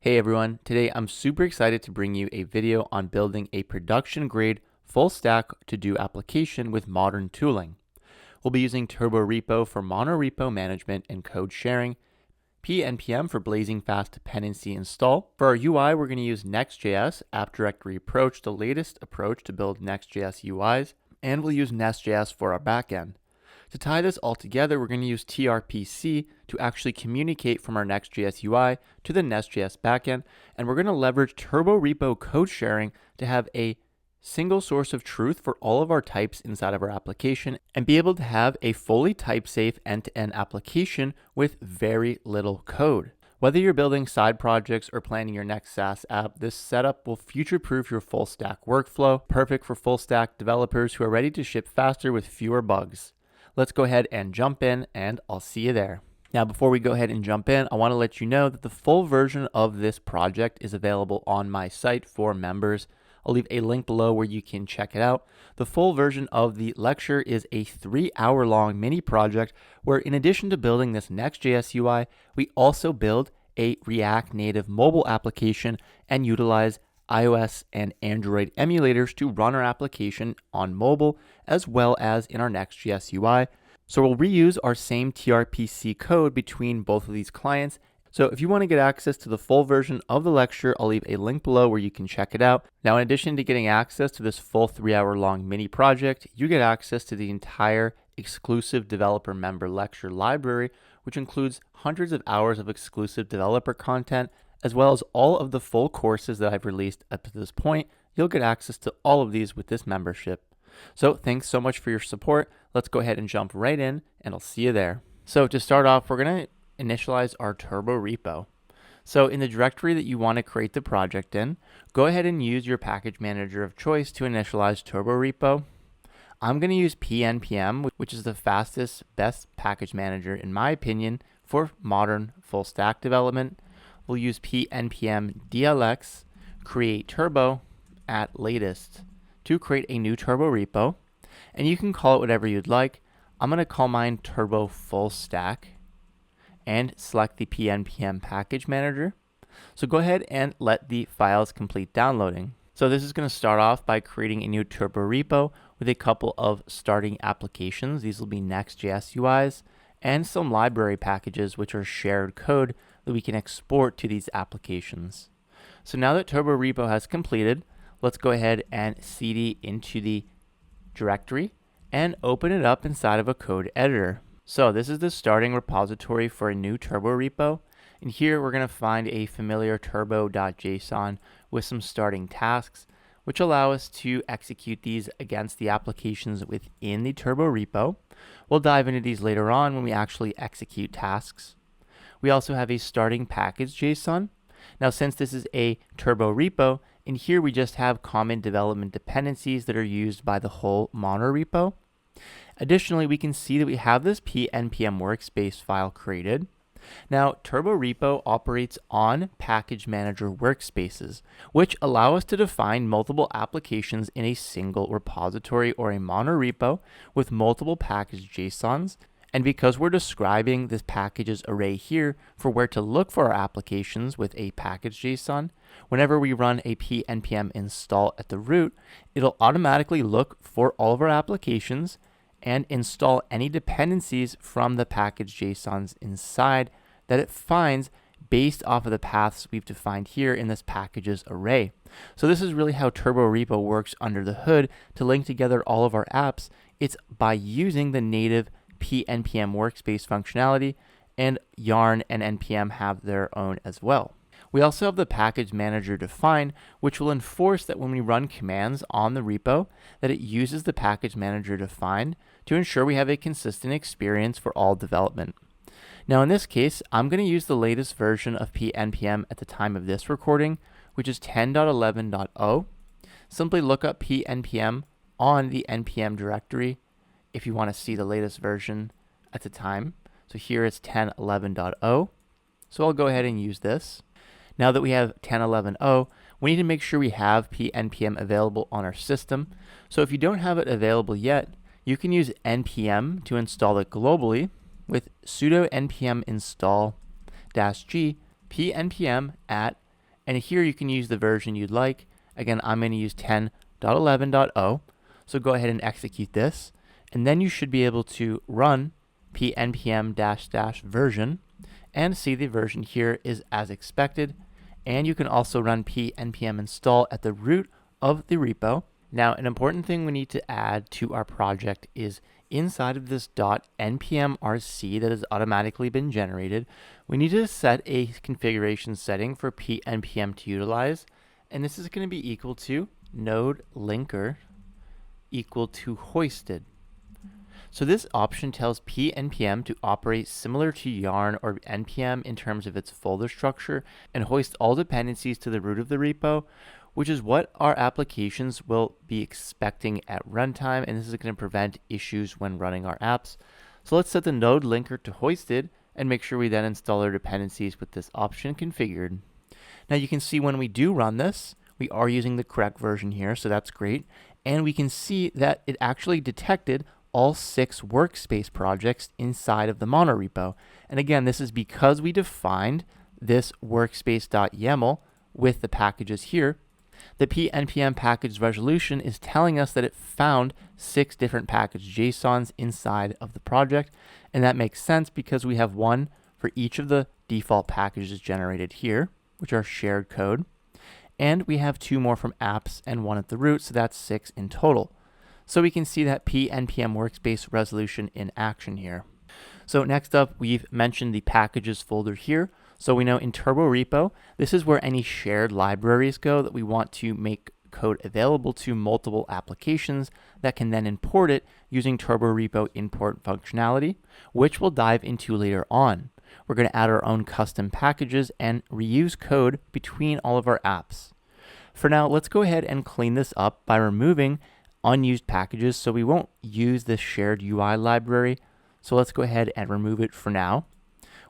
Hey everyone, today I'm super excited to bring you a video on building a production grade full stack to-do application with modern tooling. We'll be using Turborepo for monorepo management and code sharing, PNPM for blazing fast dependency install. For our UI, we're going to use Next.js, app directory approach, the latest approach to build Next.js UIs, and we'll use NestJS for our backend. To tie this all together, we're going to use tRPC to actually communicate from our Next.js UI to the Nest.js backend, and we're going to leverage Turborepo code sharing to have a single source of truth for all of our types inside of our application and be able to have a fully type-safe end-to-end application with very little code. Whether you're building side projects or planning your next SaaS app, this setup will future-proof your full stack workflow, perfect for full stack developers who are ready to ship faster with fewer bugs. Let's go ahead and jump in, and I'll see you there. Now, before we go ahead and jump in, I want to let you know that the full version of this project is available on my site for members. I'll leave a link below where you can check it out. The full version of the lecture is a 3-hour-long mini project where, in addition to building this Next.js UI, we also build a React Native mobile application and utilize iOS and Android emulators to run our application on mobile as well as in our Next.js UI. So we'll reuse our same tRPC code between both of these clients. So if you want to get access to the full version of the lecture, I'll leave a link below where you can check it out. Now, in addition to getting access to this full 3-hour-long mini project, you get access to the entire exclusive developer member lecture library, which includes hundreds of hours of exclusive developer content, as well as all of the full courses that I've released up to this point. You'll get access to all of these with this membership. So thanks so much for your support. Let's go ahead and jump right in, and I'll see you there. So to start off, we're going to initialize our Turborepo. So in the directory that you want to create the project in, go ahead and use your package manager of choice to initialize Turborepo. I'm going to use PNPM, which is the fastest, best package manager in my opinion for modern full stack development. We'll use PNPM DLX create turbo at latest to create a new Turborepo, and you can call it whatever you'd like. I'm going to call mine Turbo Full Stack and select the PNPM package manager. So go ahead and let the files complete downloading. So this is going to start off by creating a new Turborepo with a couple of starting applications. These will be Next.js UIs and some library packages, which are shared code that we can export to these applications. So now that Turborepo has completed, let's go ahead and cd into the directory and open it up inside of a code editor. So this is the starting repository for a new Turborepo. And here we're going to find a familiar turbo.json with some starting tasks, which allow us to execute these against the applications within the Turborepo. We'll dive into these later on when we actually execute tasks. We also have a starting package JSON. Now, since this is a Turborepo, in here we just have common development dependencies that are used by the whole monorepo. Additionally, we can see that we have this PNPM workspace file created. Now, Turborepo operates on package manager workspaces, which allow us to define multiple applications in a single repository or a monorepo with multiple package JSONs. And because we're describing this packages array here for where to look for our applications with a package JSON, whenever we run a PNPM install at the root, it'll automatically look for all of our applications and install any dependencies from the package JSONs inside that it finds based off of the paths we've defined here in this packages array. So this is really how Turborepo works under the hood to link together all of our apps. It's by using the native PNPM workspace functionality, and Yarn and NPM have their own as well. We also have the package manager define, which will enforce that when we run commands on the repo, that it uses the package manager define to ensure we have a consistent experience for all development. Now in this case, I'm going to use the latest version of PNPM at the time of this recording, which is 10.11.0. Simply look up PNPM on the NPM directory if you want to see the latest version at the time. So here it's 10.11.0. So I'll go ahead and use this. Now that we have 10.11.0, we need to make sure we have PNPM available on our system. So if you don't have it available yet, you can use npm to install it globally with sudo npm install -g pnpm at And here you can use the version you'd like. Again, I'm going to use 10.11.0. So go ahead and execute this. And then you should be able to run pnpm -- version and see the version here is as expected. And you can also run pnpm install at the root of the repo. Now, an important thing we need to add to our project is inside of this .npm-rc that has automatically been generated, we need to set a configuration setting for pnpm to utilize. And this is going to be equal to node linker equal to hoisted. So this option tells pnpm to operate similar to yarn or npm in terms of its folder structure and hoist all dependencies to the root of the repo, which is what our applications will be expecting at runtime, and this is going to prevent issues when running our apps. So let's set the node linker to hoisted and make sure we then install our dependencies with this option configured. Now you can see when we do run this, we are using the correct version here, so that's great. And we can see that it actually detected all 6 workspace projects inside of the monorepo. And again, this is because we defined this workspace.yaml with the packages here. The pnpm package resolution is telling us that it found 6 different package JSONs inside of the project. And that makes sense because we have one for each of the default packages generated here, which are shared code. And we have 2 more from apps and 1 at the root, so that's 6 in total. So we can see that pnpm workspace resolution in action here. So next up, we've mentioned the packages folder here. So we know in Turborepo, this is where any shared libraries go that we want to make code available to multiple applications that can then import it using Turborepo import functionality, which we'll dive into later on. We're going to add our own custom packages and reuse code between all of our apps. For now, let's go ahead and clean this up by removing unused packages, so we won't use this shared UI library. So let's go ahead and remove it for now.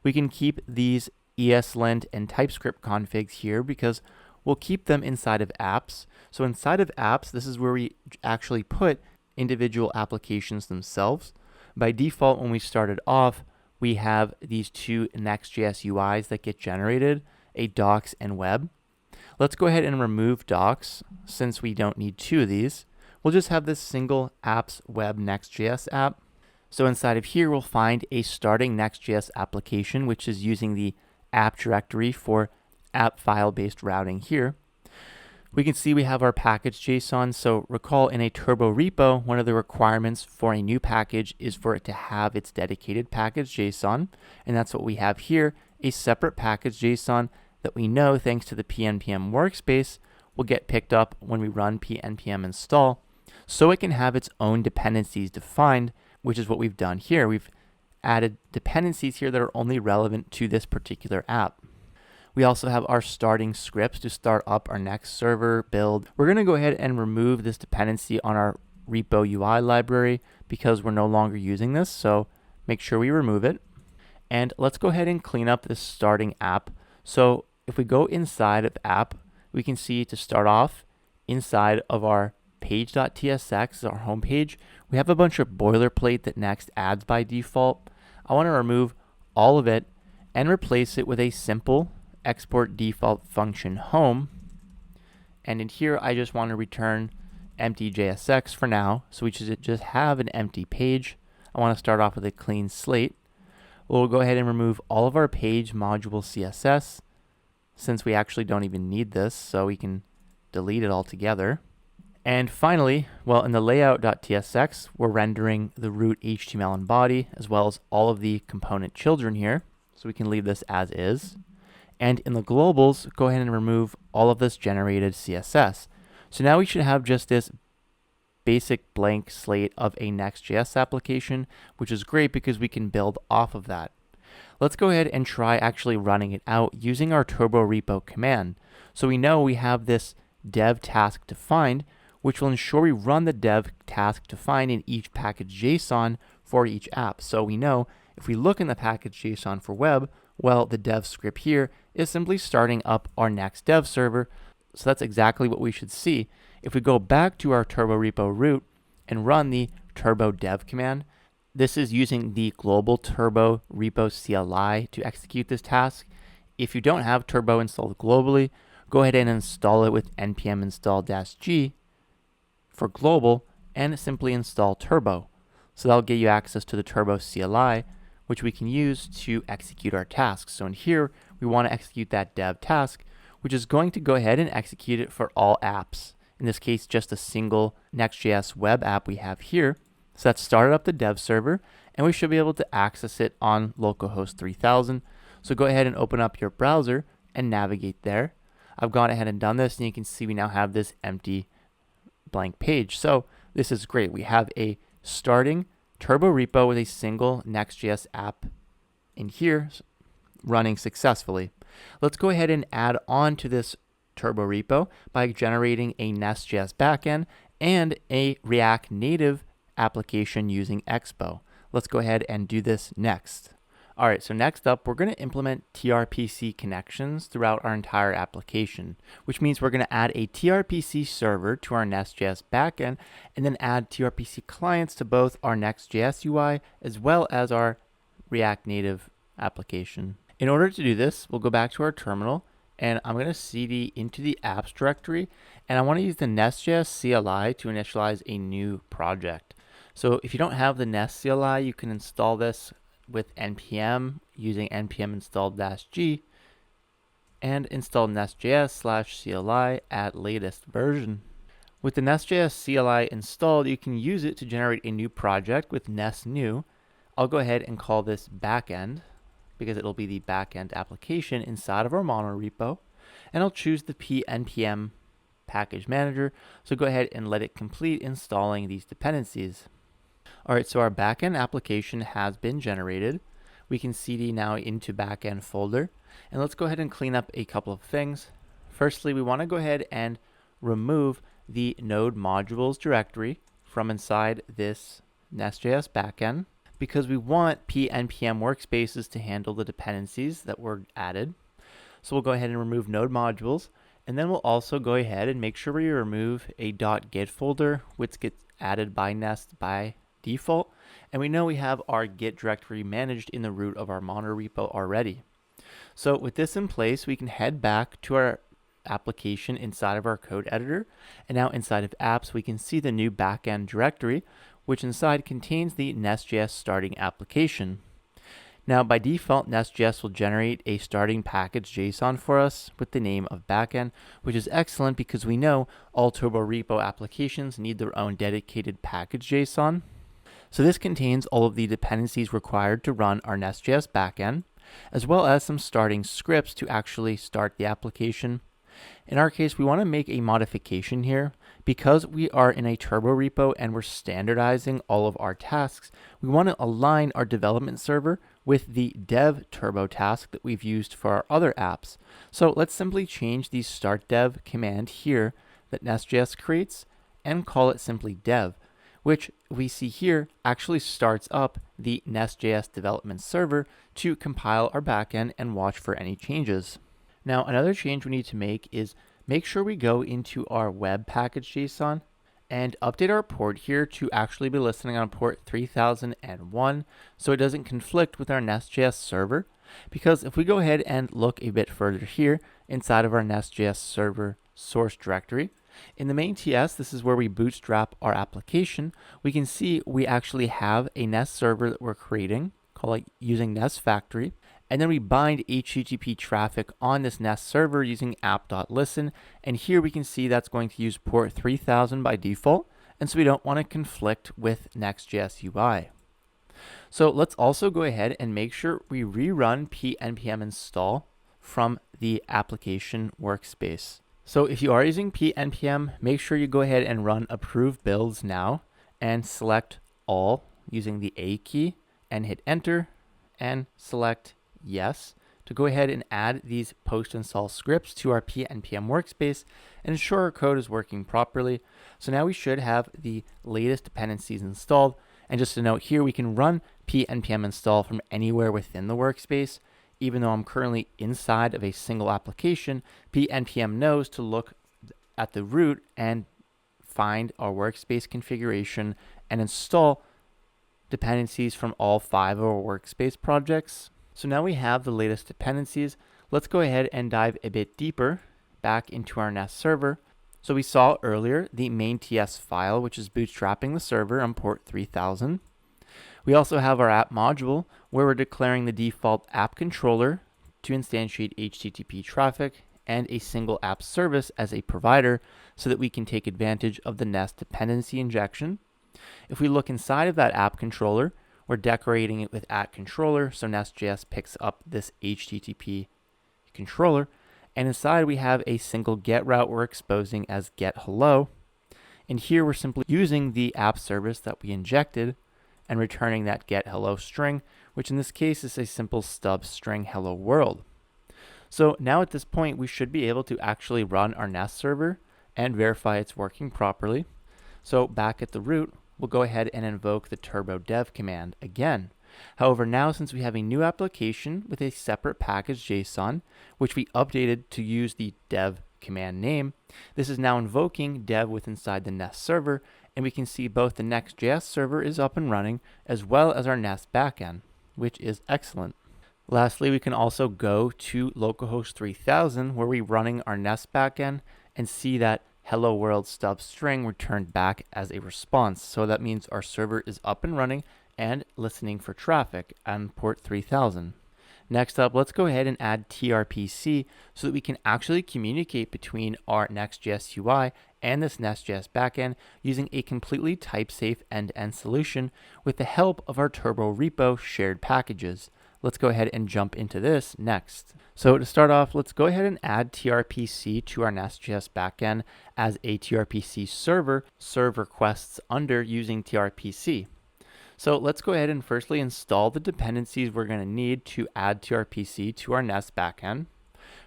We can keep these ESLint and TypeScript configs here because we'll keep them inside of apps. So inside of apps, this is where we actually put individual applications themselves. By default, when we started off, we have these 2 Next.js UIs that get generated, a docs and web. Let's go ahead and remove docs since we don't need 2 of these. We'll just have this single apps web Next.js app. So inside of here, we'll find a starting Next.js application, which is using the app directory for app file-based routing here. We can see we have our package JSON. So recall in a Turborepo, one of the requirements for a new package is for it to have its dedicated package JSON. And that's what we have here, a separate package JSON that we know, thanks to the pnpm workspace, will get picked up when we run pnpm install. So it can have its own dependencies defined, which is what we've done here. We've added dependencies here that are only relevant to this particular app. We also have our starting scripts to start up our next server build. We're going to go ahead and remove this dependency on our repo UI library because we're no longer using this. So make sure we remove it. And let's go ahead and clean up this starting app. So if we go inside of app, we can see to start off inside of our page.tsx, our home page, we have a bunch of boilerplate that Next adds by default. I want to remove all of it and replace it with a simple export default function home. And in here, I just want to return empty JSX for now. So we should just have an empty page. I want to start off with a clean slate. We'll go ahead and remove all of our page module CSS since we actually don't even need this, so we can delete it altogether. And finally, well, in the layout.tsx, we're rendering the root HTML and body, as well as all of the component children here. So we can leave this as is. And in the globals, go ahead and remove all of this generated CSS. So now we should have just this basic blank slate of a Next.js application, which is great because we can build off of that. Let's go ahead and try actually running it out using our Turborepo command. So we know we have this dev task defined, which will ensure we run the dev task defined in each package JSON for each app. So we know if we look in the package JSON for web, well, the dev script here is simply starting up our next dev server. So that's exactly what we should see. If we go back to our Turborepo root and run the turbo dev command, this is using the global Turborepo CLI to execute this task. If you don't have Turbo installed globally, go ahead and install it with npm install -g for global and simply install Turbo. So that'll get you access to the Turbo CLI, which we can use to execute our tasks. So in here, we want to execute that dev task, which is going to go ahead and execute it for all apps. In this case, just a single Next.js web app we have here. So that's started up the dev server, and we should be able to access it on localhost 3000. So go ahead and open up your browser and navigate there. I've gone ahead and done this, and you can see we now have this empty blank page. So this is great. We have a starting Turborepo with a single Next.js app in here running successfully. Let's go ahead and add on to this Turborepo by generating a NestJS backend and a React Native application using Expo. Let's go ahead and do this next. All right, so next up, we're going to implement tRPC connections throughout our entire application, which means we're going to add a tRPC server to our Nest.js backend and then add tRPC clients to both our Next.js UI as well as our React Native application. In order to do this, we'll go back to our terminal, and I'm going to cd into the apps directory, and I want to use the Nest.js CLI to initialize a new project. So if you don't have the Nest CLI, you can install this with npm using npm install -g and install nestjs/cli at latest version. With the Nest.js CLI installed, you can use it to generate a new project with nest new. I'll go ahead and call this backend because it'll be the backend application inside of our monorepo, and I'll choose the PNPM package manager. So go ahead and let it complete installing these dependencies. All right, so our backend application has been generated. We can cd now into backend folder, and let's go ahead and clean up a couple of things. Firstly, we want to go ahead and remove the node modules directory from inside this Nest.js backend because we want PNPM workspaces to handle the dependencies that were added. So we'll go ahead and remove node modules, and then we'll also go ahead and make sure we remove a .git folder, which gets added by Nest by default, and we know we have our Git directory managed in the root of our monorepo already. So with this in place, we can head back to our application inside of our code editor, and now inside of apps, we can see the new backend directory, which inside contains the Nest.js starting application. Now by default, Nest.js will generate a starting package JSON for us with the name of backend, which is excellent because we know all Turborepo applications need their own dedicated package JSON. So this contains all of the dependencies required to run our Nest.js backend, as well as some starting scripts to actually start the application. In our case, we want to make a modification here. Because we are in a Turborepo and we're standardizing all of our tasks, we want to align our development server with the dev turbo task that we've used for our other apps. So let's simply change the start dev command here that Nest.js creates and call it simply dev, which we see here actually starts up the Nest.js development server to compile our backend and watch for any changes. Now, another change we need to make is make sure we go into our web package JSON and update our port here to actually be listening on port 3001 so it doesn't conflict with our Nest.js server. Because if we go ahead and look a bit further here inside of our Nest.js server source directory, in the main TS, this is where we bootstrap our application. We can see we actually have a Nest server that we're creating, called using Nest Factory, and then we bind HTTP traffic on this Nest server using app.listen, and here we can see that's going to use port 3000 by default, and so we don't want to conflict with Next.js UI. So let's also go ahead and make sure we rerun PNPM install from the application workspace. So if you are using PNPM, make sure you go ahead and run approve builds now and select all using the A key and hit enter and select yes to go ahead and add these post install scripts to our PNPM workspace and ensure our code is working properly. So now we should have the latest dependencies installed. And just a note here, we can run PNPM install from anywhere within the workspace. Even though I'm currently inside of a single application, PNPM knows to look at the root and find our workspace configuration and install dependencies from all 5 of our workspace projects. So now we have the latest dependencies. Let's go ahead and dive a bit deeper back into our Nest server. So we saw earlier the main.ts file, which is bootstrapping the server on port 3000. We also have our app module, where we're declaring the default app controller to instantiate HTTP traffic and a single app service as a provider so that we can take advantage of the Nest dependency injection. If we look inside of that app controller, we're decorating it with @controller, so NestJS picks up this HTTP controller, and inside we have a single get route we're exposing as get hello, and here we're simply using the app service that we injected and returning that get hello string, which in this case is a simple stub string hello world. So now at this point we should be able to actually run our Nest server and verify it's working properly. So back at the root, we'll go ahead and invoke the turbo dev command again. However, now since we have a new application with a separate package JSON, which we updated to use the dev command name, this is now invoking dev with inside the Nest server, and we can see both the Next.js server is up and running, as well as our Nest backend, which is excellent. Lastly, we can also go to localhost 3000, where we're running our Nest backend, and see that hello world stub string returned back as a response. So that means our server is up and running and listening for traffic on port 3000. Next up, let's go ahead and add tRPC so that we can actually communicate between our Next.js UI and this Nest.js backend using a completely type-safe end-to-end solution with the help of our Turborepo shared packages. Let's go ahead and jump into this next. So to start off, let's go ahead and add tRPC to our Nest.js backend as a tRPC server, serve requests under using tRPC. So let's go ahead and firstly install the dependencies we're going to need to add tRPC to our Nest backend.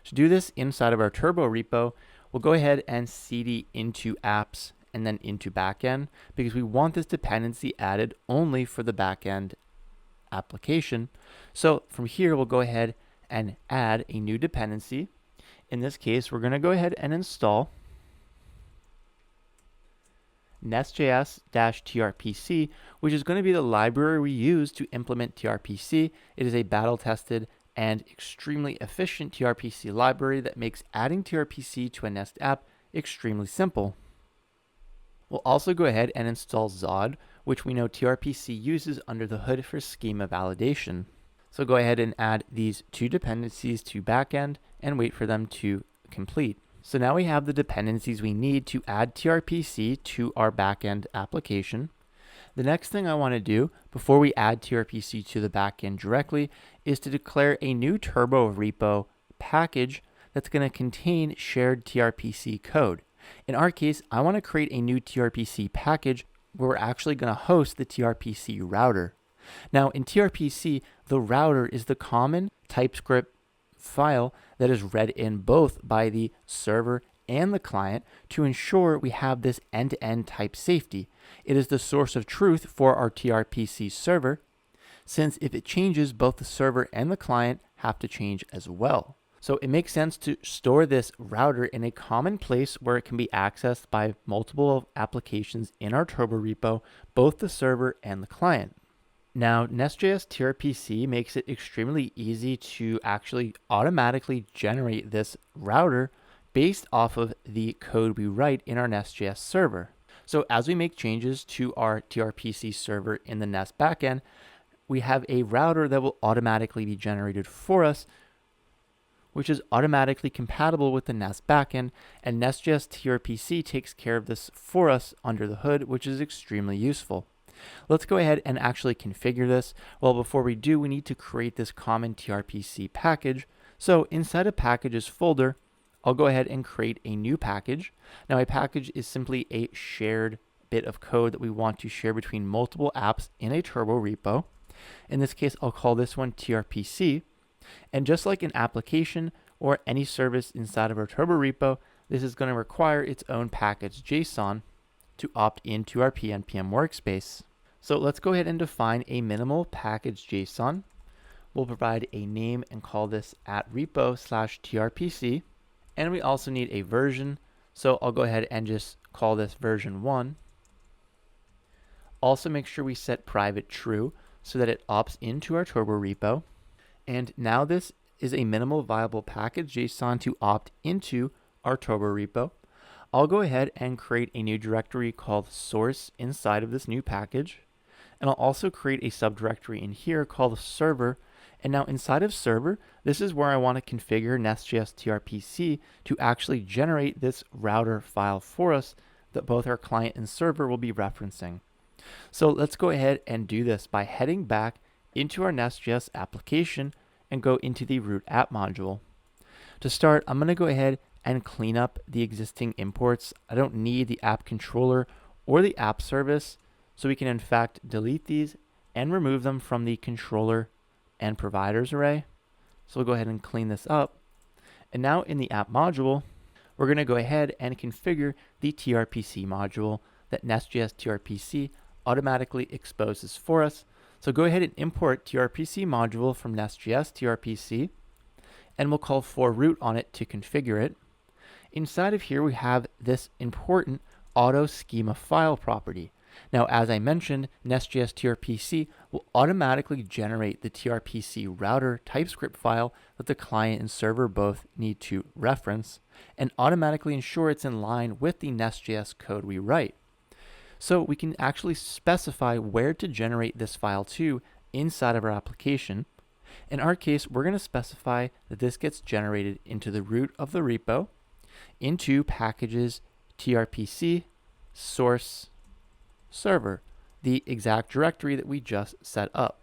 To do this inside of our Turborepo, we'll go ahead and cd into apps and then into backend, because we want this dependency added only for the backend application. So from here, we'll go ahead and add a new dependency. In this case, we're going to go ahead and install NestJS-tRPC, which is going to be the library we use to implement tRPC. It is a battle-tested and extremely efficient tRPC library that makes adding tRPC to a Nest app extremely simple. We'll also go ahead and install Zod, which we know tRPC uses under the hood for schema validation. So go ahead and add these two dependencies to backend and wait for them to complete. So now we have the dependencies we need to add tRPC to our backend application. The next thing I want to do before we add tRPC to the backend directly is to declare a new Turborepo package that's going to contain shared tRPC code. In our case, I want to create a new tRPC package where we're actually going to host the tRPC router. Now in tRPC, the router is the common TypeScript file that is read in both by the server and the client to ensure we have this end-to-end type safety. It is the source of truth for our tRPC server, since if it changes, both the server and the client have to change as well. So it makes sense to store this router in a common place where it can be accessed by multiple applications in our Turborepo, both the server and the client. Now, Nest.js tRPC makes it extremely easy to actually automatically generate this router based off of the code we write in our Nest.js server. So as we make changes to our tRPC server in the Nest backend, we have a router that will automatically be generated for us, which is automatically compatible with the Nest backend, and Nest.js tRPC takes care of this for us under the hood, which is extremely useful. Let's go ahead and actually configure this. Well, before we do, we need to create this common tRPC package. So inside a packages folder, I'll go ahead and create a new package. Now a package is simply a shared bit of code that we want to share between multiple apps in a Turborepo. In this case, I'll call this one tRPC. And just like an application or any service inside of our Turborepo, this is going to require its own package JSON to opt into our PNPM workspace. So let's go ahead and define a minimal package JSON. We'll provide a name and call this @repo/tRPC. And we also need a version. So I'll go ahead and just call this version 1. Also make sure we set private true so that it opts into our Turborepo. And now this is a minimal viable package JSON to opt into our Turborepo. I'll go ahead and create a new directory called source inside of this new package. And I'll also create a subdirectory in here called server. And now inside of server, this is where I want to configure NestJS tRPC to actually generate this router file for us that both our client and server will be referencing. So let's go ahead and do this by heading back into our NestJS application and go into the root app module. To start, I'm going to go ahead and clean up the existing imports. I don't need the app controller or the app service, so we can in fact delete these and remove them from the controller and providers array. So we'll go ahead and clean this up. And now in the app module, we're going to go ahead and configure the tRPC module that NestJS tRPC automatically exposes for us. So go ahead and import tRPC module from NestJS tRPC, and we'll call for root on it to configure it. Inside of here, we have this important auto schema file property. Now, as I mentioned, NestJS tRPC will automatically generate the tRPC router TypeScript file that the client and server both need to reference and automatically ensure it's in line with the NestJS code we write. So we can actually specify where to generate this file to inside of our application. In our case, we're going to specify that this gets generated into the root of the repo, into packages tRPC source server, the exact directory that we just set up.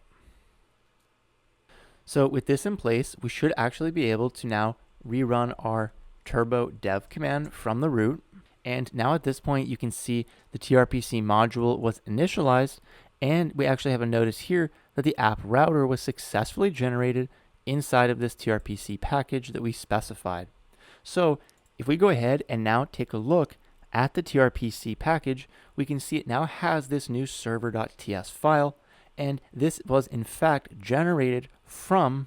So with this in place, we should actually be able to now rerun our turbo dev command from the root. And now at this point, you can see the tRPC module was initialized, and we actually have a notice here that the app router was successfully generated inside of this tRPC package that we specified. So if we go ahead and now take a look at the tRPC package, we can see it now has this new server.ts file, and this was in fact generated from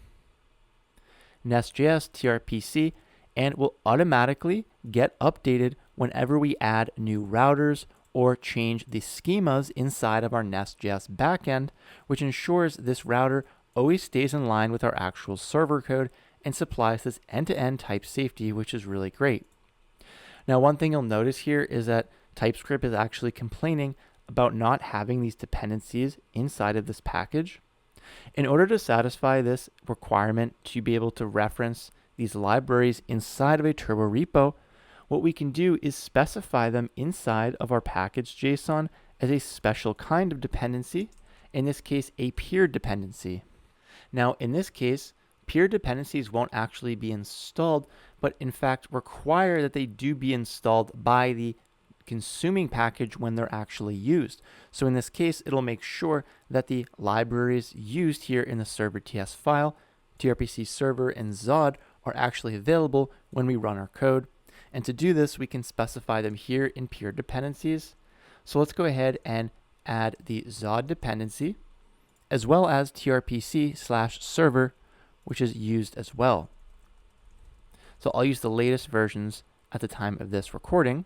NestJS tRPC and will automatically get updated whenever we add new routers or change the schemas inside of our NestJS backend, which ensures this router always stays in line with our actual server code and supplies this end-to-end type safety, which is really great. Now, one thing you'll notice here is that TypeScript is actually complaining about not having these dependencies inside of this package. In order to satisfy this requirement to be able to reference these libraries inside of a Turborepo, what we can do is specify them inside of our package JSON as a special kind of dependency, in this case, a peer dependency. Now, in this case, peer dependencies won't actually be installed, but in fact require that they do be installed by the consuming package when they're actually used. So in this case, it'll make sure that the libraries used here in the server.ts file, tRPC server and Zod, are actually available when we run our code. And to do this, we can specify them here in peer dependencies. So let's go ahead and add the Zod dependency, as well as tRPC/server, which is used as well. So I'll use the latest versions at the time of this recording.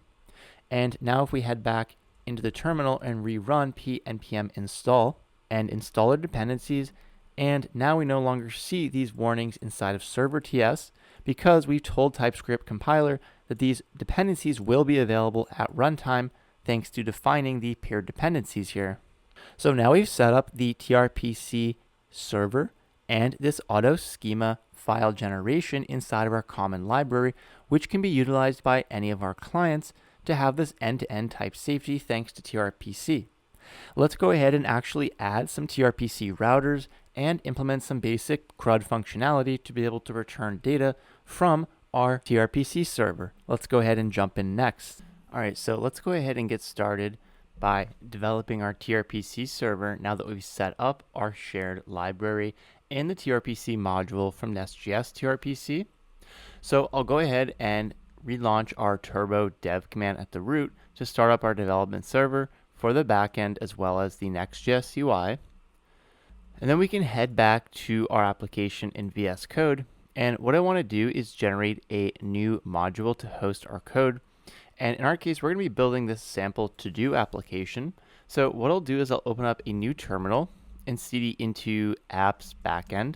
And now if we head back into the terminal and rerun PNPM install and install our dependencies, and now we no longer see these warnings inside of server.ts because we've told TypeScript compiler that these dependencies will be available at runtime thanks to defining the peer dependencies here. So now we've set up the tRPC server and this auto schema file generation inside of our common library, which can be utilized by any of our clients to have this end-to-end type safety thanks to tRPC. Let's go ahead and actually add some tRPC routers and implement some basic CRUD functionality to be able to return data from our tRPC server. Let's go ahead and jump in next. All right, so let's go ahead and get started by developing our tRPC server now that we've set up our shared library in the tRPC module from NestJS tRPC. So I'll go ahead and relaunch our turbo dev command at the root to start up our development server for the backend as well as the Next.js UI. And then we can head back to our application in VS Code. And what I want to do is generate a new module to host our code. And in our case, we're going to be building this sample to-do application. So what I'll do is I'll open up a new terminal and cd into apps backend.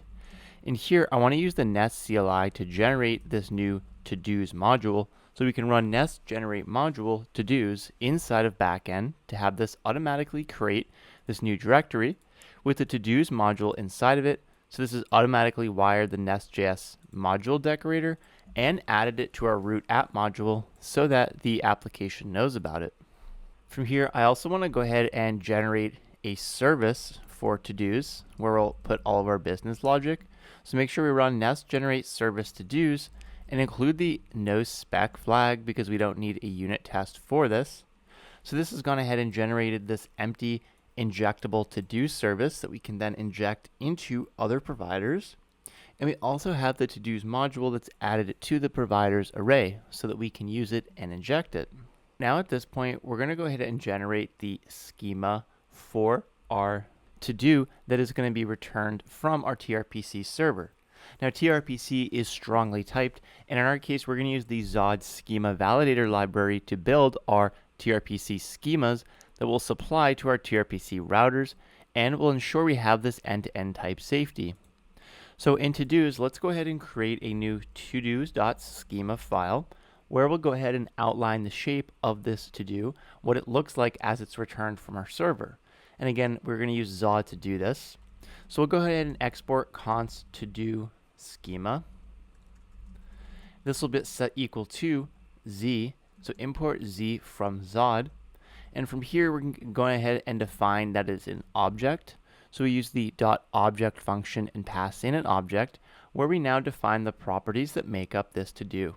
And here I want to use the Nest CLI to generate this new to-dos module. So we can run nest generate module to-dos inside of backend to have this automatically create this new directory with the to-dos module inside of it. So this is automatically wired the NestJS module decorator and added it to our root app module so that the application knows about it. From here, I also want to go ahead and generate a service for to-dos where we'll put all of our business logic. So make sure we run nest generate service to-dos and include the no spec flag because we don't need a unit test for this. So this has gone ahead and generated this empty injectable to-do service that we can then inject into other providers. And we also have the to-dos module that's added to the providers array so that we can use it and inject it. Now at this point, we're going to go ahead and generate the schema for our to-do that is going to be returned from our tRPC server. Now tRPC is strongly typed, and in our case, we're going to use the Zod schema validator library to build our tRPC schemas that will supply to our tRPC routers and will ensure we have this end-to-end type safety. So in to-dos, let's go ahead and create a new to-dos.schema file where we'll go ahead and outline the shape of this to-do, what it looks like as it's returned from our server. And again, we're going to use Zod to do this. So we'll go ahead and export const to-do schema. This will be set equal to z, so import z from Zod. And from here, we're going ahead and define that it's an object. So we use the .object function and pass in an object where we now define the properties that make up this to-do.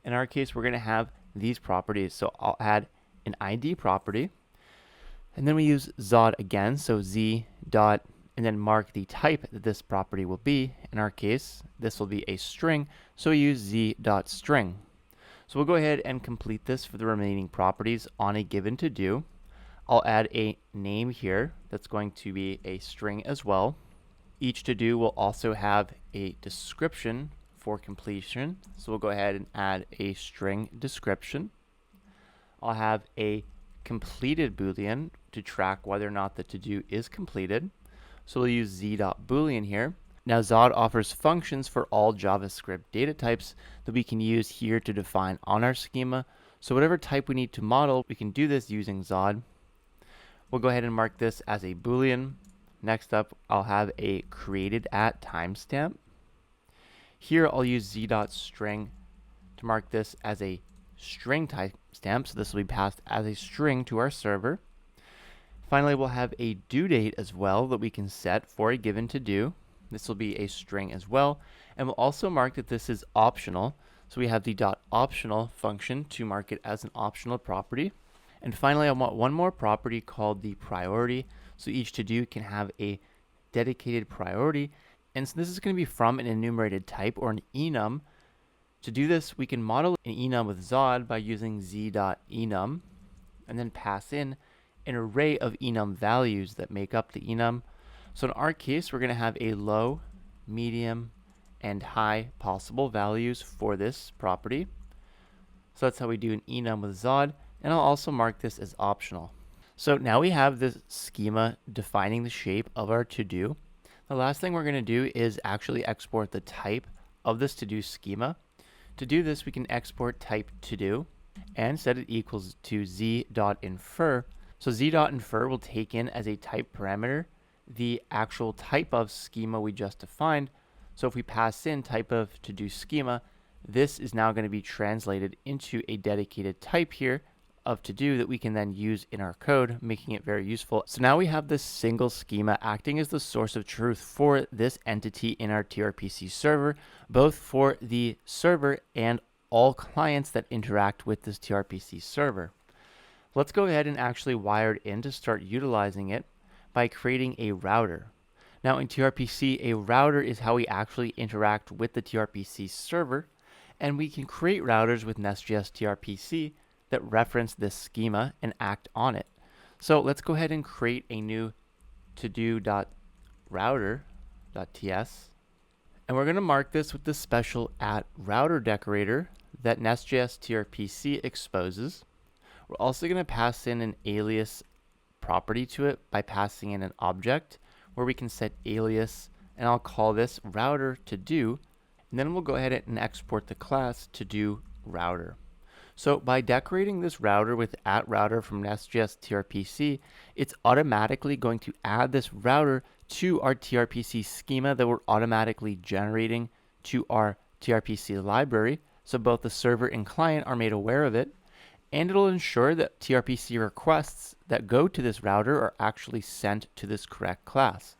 In our case, we're going to have these properties. So I'll add an ID property. And then we use Zod again, so z dot, and then mark the type that this property will be. In our case, this will be a string, so we use z dot string. So we'll go ahead and complete this for the remaining properties on a given to-do. I'll add a name here that's going to be a string as well. Each to-do will also have a description for completion. So we'll go ahead and add a string description. I'll have a completed Boolean to track whether or not the to-do is completed. So we'll use z.boolean here. Now Zod offers functions for all JavaScript data types that we can use here to define on our schema. So whatever type we need to model, we can do this using Zod. We'll go ahead and mark this as a Boolean. Next up, I'll have a created at timestamp. Here I'll use z.string to mark this as a string timestamp, so this will be passed as a string to our server. Finally, we'll have a due date as well that we can set for a given to-do. This will be a string as well, and we'll also mark that this is optional. So we have the .optional function to mark it as an optional property. And finally, I want one more property called the priority. So each to-do can have a dedicated priority. And so this is going to be from an enumerated type or an enum. To do this, we can model an enum with Zod by using z.enum and then pass in an array of enum values that make up the enum. So in our case, we're going to have a low, medium, and high possible values for this property. So that's how we do an enum with Zod. And I'll also mark this as optional. So now we have this schema defining the shape of our to-do. The last thing we're going to do is actually export the type of this to-do schema. To do this, we can export type to-do and set it equals to z.infer. So z.infer will take in as a type parameter the actual type of schema we just defined. So if we pass in type of to-do schema, this is now going to be translated into a dedicated type here of to-do that we can then use in our code, making it very useful. So now we have this single schema acting as the source of truth for this entity in our tRPC server, both for the server and all clients that interact with this tRPC server. Let's go ahead and actually wire it in to start utilizing it by creating a router. Now in tRPC, a router is how we actually interact with the tRPC server, and we can create routers with NestJS tRPC that reference this schema and act on it. So let's go ahead and create a new todo.router.ts, and we're going to mark this with the special @router decorator that NestJS tRPC exposes. We're also going to pass in an alias property to it by passing in an object where we can set alias, and I'll call this router to do, and then we'll go ahead and export the class to do router. So by decorating this router with @router from NestJS tRPC, it's automatically going to add this router to our tRPC schema that we're automatically generating to our tRPC library. So both the server and client are made aware of it, and it'll ensure that tRPC requests that go to this router are actually sent to this correct class.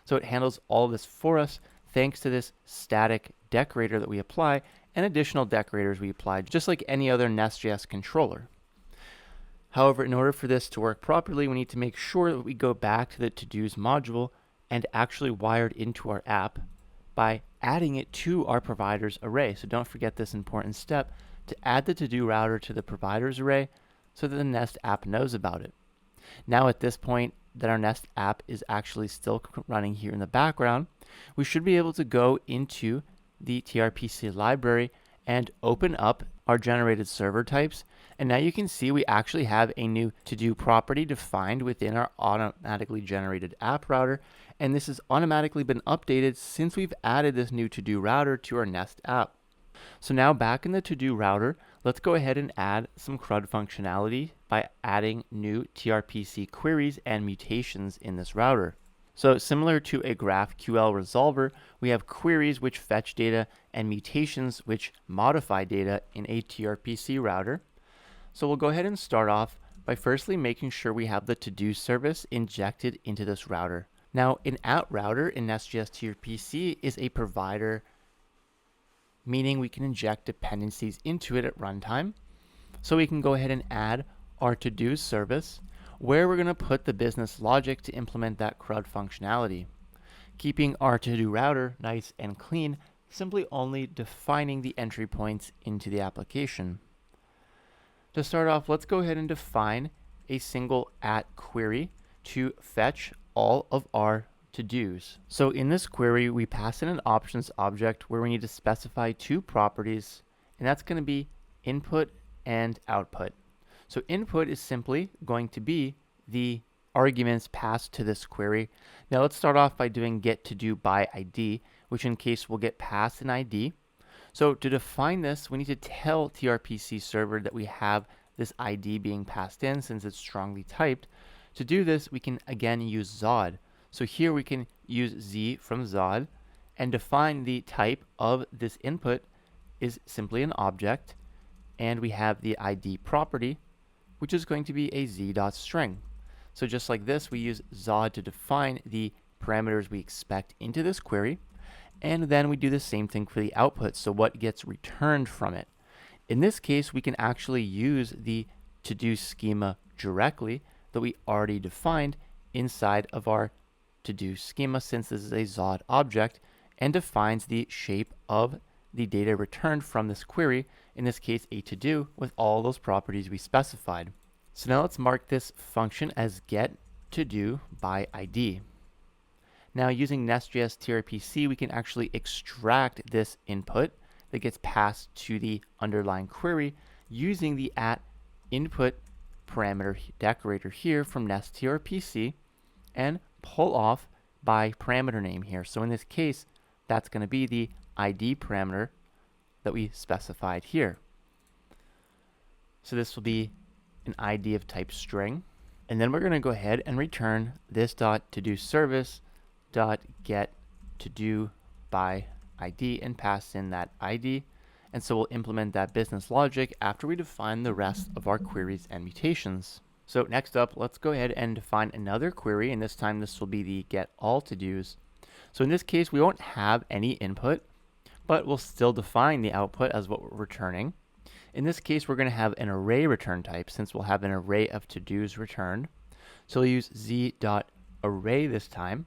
So it handles all this for us thanks to this static decorator that we apply and additional decorators we apply, just like any other NestJS controller. However, in order for this to work properly, we need to make sure that we go back to the to-dos module and actually wire it into our app by adding it to our providers array. So don't forget this important step to add the to-do router to the providers array so that the Nest app knows about it. Now at this point that our Nest app is actually still running here in the background, we should be able to go into the tRPC library and open up our generated server types. And now you can see we actually have a new to-do property defined within our automatically generated app router. And this has automatically been updated since we've added this new to-do router to our Nest app. So now back in the to-do router, let's go ahead and add some CRUD functionality by adding new tRPC queries and mutations in this router. So similar to a GraphQL resolver, we have queries which fetch data and mutations which modify data in a tRPC router. So we'll go ahead and start off by firstly making sure we have the to-do service injected into this router. Now an @router in NestJS tRPC is a provider, meaning we can inject dependencies into it at runtime. So we can go ahead and add our to-do service where we're going to put the business logic to implement that CRUD functionality. Keeping our to-do router nice and clean, simply only defining the entry points into the application. To start off, let's go ahead and define a single @query to fetch all of our to-dos. So in this query, we pass in an options object where we need to specify two properties, and that's going to be input and output. So input is simply going to be the arguments passed to this query. Now let's start off by doing get to do by ID, which in case will get passed an ID. So to define this, we need to tell tRPC server that we have this ID being passed in since it's strongly typed. To do this, we can again use Zod. So here we can use Z from Zod and define the type of this input is simply an object, and we have the ID property, which is going to be a z.string. So just like this, we use Zod to define the parameters we expect into this query, and then we do the same thing for the output, so what gets returned from it. In this case, we can actually use the to-do schema directly that we already defined inside of our to-do schema, since this is a Zod object and defines the shape of the data returned from this query, in this case a to-do, with all those properties we specified. So now let's mark this function as get to do by ID. Now using NestJS tRPC, we can actually extract this input that gets passed to the underlying query using the @input parameter decorator here from Nest tRPC and pull off by parameter name here. So in this case, that's going to be the ID parameter that we specified here. So this will be an ID of type string, and then we're going to go ahead and return this .todoservice.getToDo by ID and pass in that ID. And so we'll implement that business logic after we define the rest of our queries and mutations. So next up, let's go ahead and define another query, and this time this will be the get all to-dos. So in this case, we won't have any input, but we'll still define the output as what we're returning. In this case, we're going to have an array return type since we'll have an array of to-dos returned. So we'll use z.array this time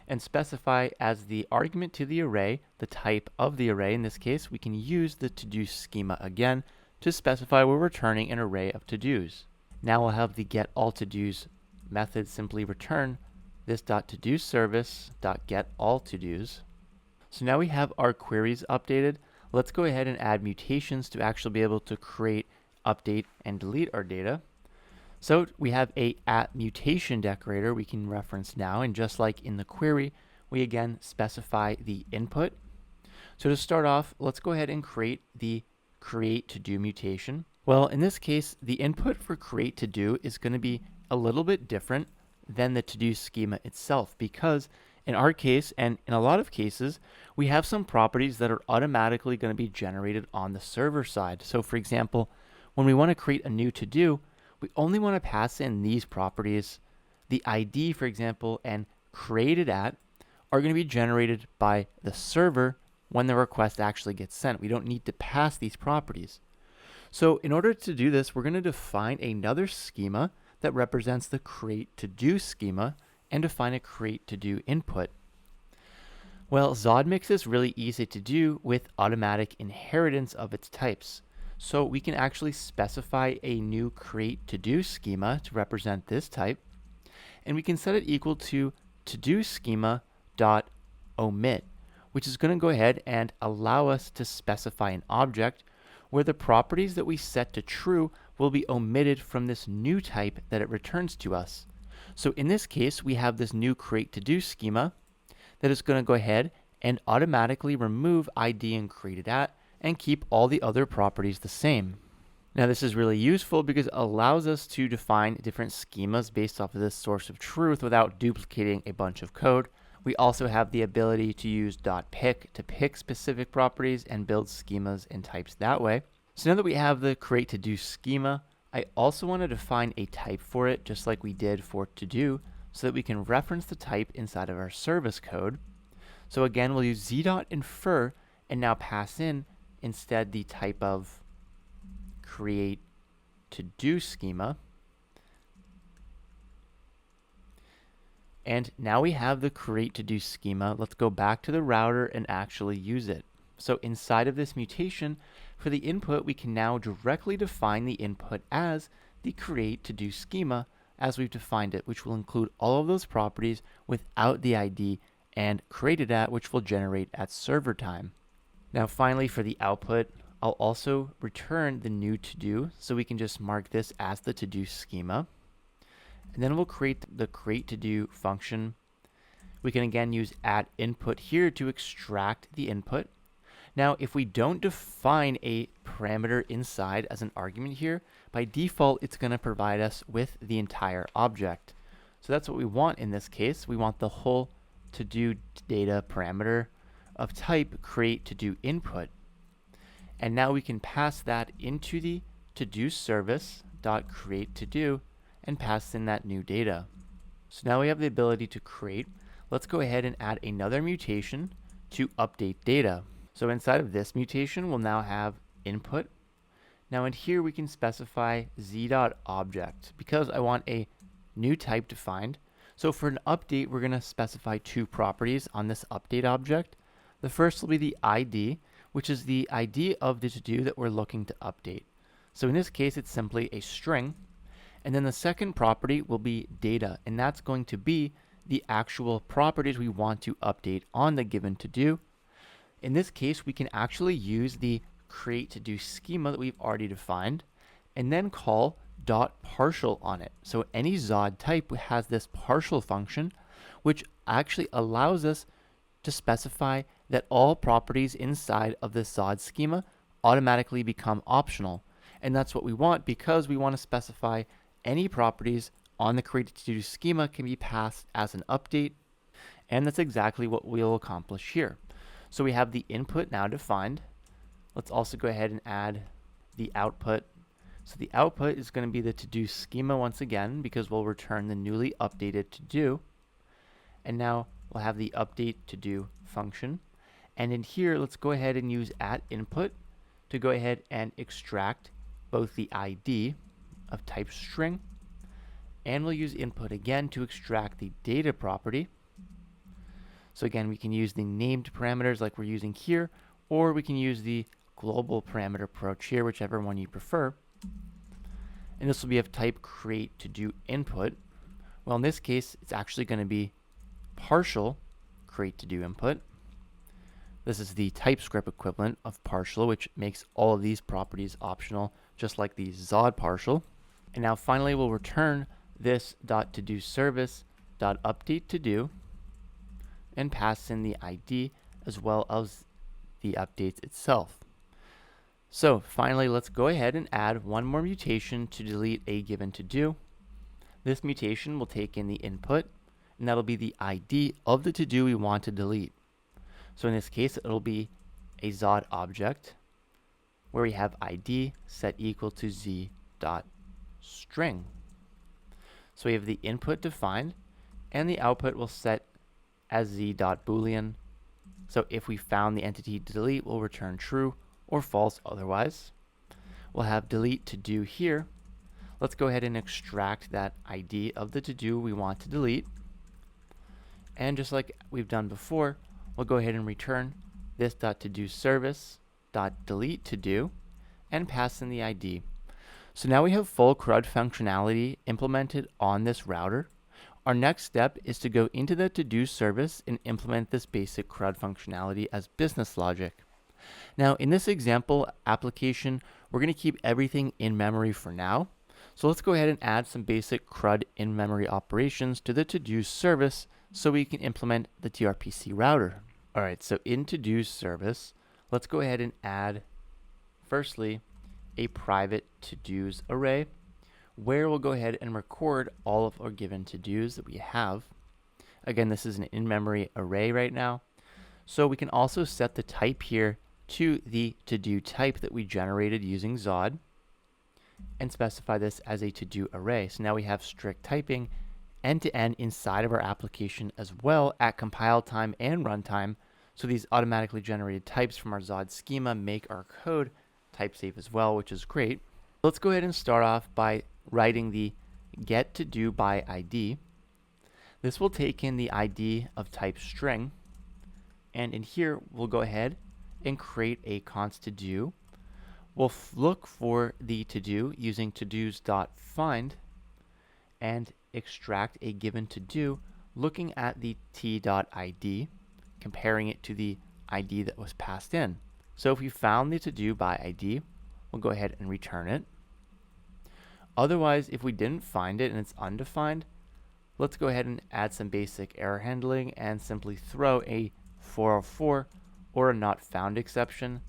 and specify as the argument to the array the type of the array. In this case, we can use the to-do schema again to specify we're returning an array of to-dos. Now we'll have the get all to-dos method simply return this .todoservice.getAllToDos. So now we have our queries updated. Let's go ahead and add mutations to actually be able to create, update, and delete our data. So we have a @mutation decorator we can reference now, and just like in the query, we again specify the input. So to start off, let's go ahead and create the create to do mutation. Well, in this case, the input for create to do is going to be a little bit different than the to do schema itself, because in our case, and in a lot of cases, we have some properties that are automatically going to be generated on the server side. So for example, when we want to create a new to do, we only want to pass in these properties. The ID, for example, and created at are going to be generated by the server when the request actually gets sent. We don't need to pass these properties. So in order to do this, we're going to define another schema that represents the create to do schema and define a create to do input. Well, Zodmix is really easy to do with automatic inheritance of its types. So we can actually specify a new create to do schema to represent this type, and we can set it equal to do schema dot omit, which is going to go ahead and allow us to specify an object where the properties that we set to true will be omitted from this new type that it returns to us. So in this case, we have this new create to do schema that is going to go ahead and automatically remove ID and created at and keep all the other properties the same. Now this is really useful because it allows us to define different schemas based off of this source of truth without duplicating a bunch of code. We also have the ability to use .pick to pick specific properties and build schemas and types that way. So now that we have the create to do schema, I also want to define a type for it just like we did for to do so that we can reference the type inside of our service code. So again, we'll use z.infer and now pass in instead the type of create to do schema. And now we have the create to do schema. Let's go back to the router and actually use it. So inside of this mutation, for the input, we can now directly define the input as the create to do schema as we've defined it, which will include all of those properties without the ID and created at, which will generate at server time. Now finally, for the output, I'll also return the new to do, so we can just mark this as the to do schema. And then we'll create the create to do function. We can again use at input here to extract the input. Now, if we don't define a parameter inside as an argument here, by default, it's going to provide us with the entire object. So that's what we want in this case. We want the whole to do data parameter of type create to do input. And now we can pass that into the to do service dot create to do and pass in that new data. So now we have the ability to create. Let's go ahead and add another mutation to update data. So inside of this mutation, we'll now have input. Now in here, we can specify z.object because I want a new type defined. So for an update, we're going to specify two properties on this update object. The first will be the ID, which is the ID of the to-do that we're looking to update. So in this case, it's simply a string. And then the second property will be data, and that's going to be the actual properties we want to update on the given to-do. In this case, we can actually use the create to do schema that we've already defined and then call .partial on it. So any Zod type has this partial function, which actually allows us to specify that all properties inside of this Zod schema automatically become optional. And that's what we want because we want to specify any properties on the create to do schema can be passed as an update. And that's exactly what we'll accomplish here. So we have the input now defined. Let's also go ahead and add the output. So the output is going to be the to do schema once again because we'll return the newly updated to do. And now we'll have the update to do function. And in here, let's go ahead and use at input to go ahead and extract both the ID of type string, and we'll use input again to extract the data property. So again, we can use the named parameters like we're using here, or we can use the global parameter approach here, whichever one you prefer. And this will be of type create to do input. Well, in this case, it's actually going to be partial create to do input. This is the TypeScript equivalent of partial, which makes all of these properties optional, just like the Zod partial. And now finally, we'll return this .todo service .update to do and pass in the ID as well as the updates itself. So finally, let's go ahead and add one more mutation to delete a given to-do. This mutation will take in the input, and that'll be the ID of the to-do we want to delete. So in this case, it'll be a Zod object where we have ID set equal to z dot string. So we have the input defined, and the output will set as z dot boolean. So if we found the entity to delete, we'll return true or false otherwise. We'll have delete to do here. Let's go ahead and extract that ID of the to-do we want to delete. And just like we've done before, we'll go ahead and return this .todo service .delete to do and pass in the ID. So now we have full CRUD functionality implemented on this router. Our next step is to go into the to-do service and implement this basic CRUD functionality as business logic. Now in this example application, we're going to keep everything in memory for now. So let's go ahead and add some basic CRUD in-memory operations to the to-do service so we can implement the tRPC router. Alright, so in to-do service, let's go ahead and add, firstly, a private to-dos array where we'll go ahead and record all of our given to-dos that we have. Again, this is an in-memory array right now. So we can also set the type here to the to-do type that we generated using Zod and specify this as a to-do array. So now we have strict typing end-to-end inside of our application as well at compile time and runtime. So these automatically generated types from our Zod schema make our code type safe as well, which is great. Let's go ahead and start off by writing the get to do by ID. This will take in the ID of type string, and in here we'll go ahead and create a const to do. We'll look for the to do using todos.find and extract a given to do looking at the t.id, comparing it to the ID that was passed in. So if we found the to do by ID, we'll go ahead and return it. Otherwise, if we didn't find it and it's undefined, let's go ahead and add some basic error handling and simply throw a 404 or a not found exception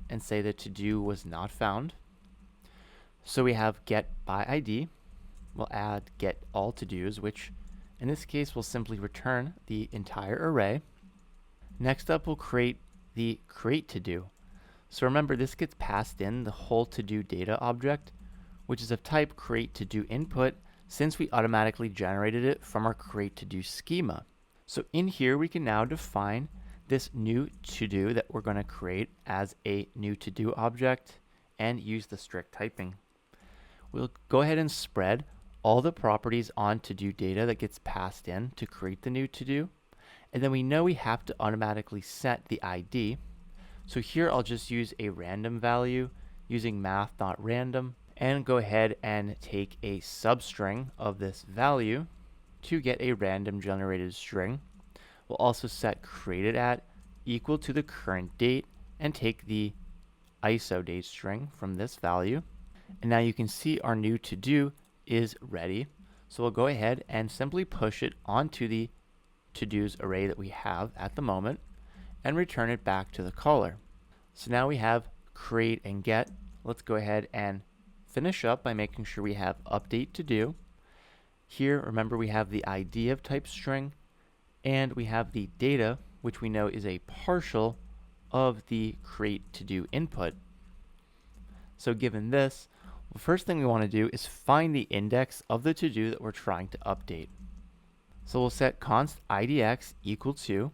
and say the to do was not found. So we have get by ID. We'll add get all to dos, which in this case will simply return the entire array. Next up, we'll create the create to do. So remember, this gets passed in the whole to do data object, which is of type create to do input, since we automatically generated it from our create to do schema. So in here, we can now define this new to do that we're going to create as a new to do object and use the strict typing. We'll go ahead and spread all the properties on to do data that gets passed in to create the new to do. And then we know we have to automatically set the ID. So here I'll just use a random value using math.random and go ahead and take a substring of this value to get a random generated string. We'll also set created at equal to the current date and take the ISO date string from this value. And now you can see our new to do is ready. So we'll go ahead and simply push it onto the to-dos array that we have at the moment and return it back to the caller. So now we have create and get. Let's go ahead and finish up by making sure we have update to do. Here, remember, we have the ID of type string and we have the data, which we know is a partial of the create to do input. So given this, the first thing we want to do is find the index of the to do that we're trying to update. So we'll set const idx equal to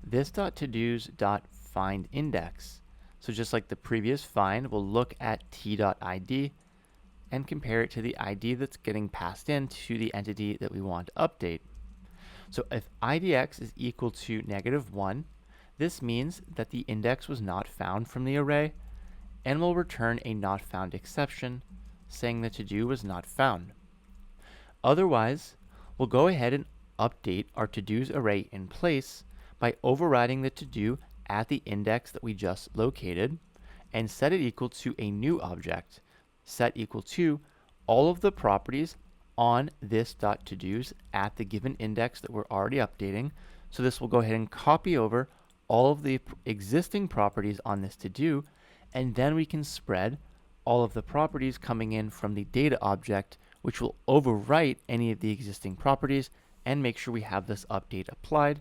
this.todos.find index. So just like the previous find, we'll look at t.id and compare it to the ID that's getting passed in to the entity that we want to update. So if idx is equal to -1, this means that the index was not found from the array, and we'll return a not found exception saying the to-do was not found. Otherwise, we'll go ahead and update our to-dos array in place by overriding the to-do at the index that we just located and set it equal to a new object, set equal to all of the properties on this .todos at the given index that we're already updating. So this will go ahead and copy over all of the existing properties on this to-do and then we can spread all of the properties coming in from the data object, which will overwrite any of the existing properties and make sure we have this update applied.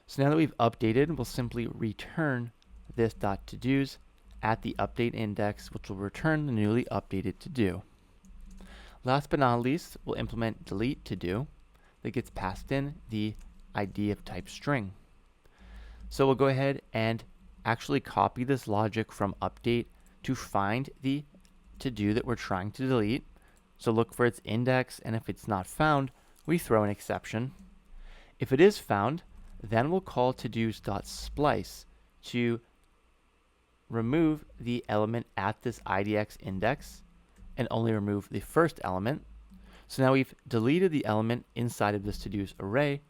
So now that we've updated, we'll simply return this .todos at the update index, which will return the newly updated to-do. Last but not least, we'll implement delete to-do that gets passed in the ID of type string. So we'll go ahead and actually copy this logic from update to find the to-do that we're trying to delete. So look for its index, and if it's not found, we throw an exception. If it is found, then we'll call todos.splice to remove the element at this IDX index and only remove the first element. So now we've deleted the element inside of this todos array.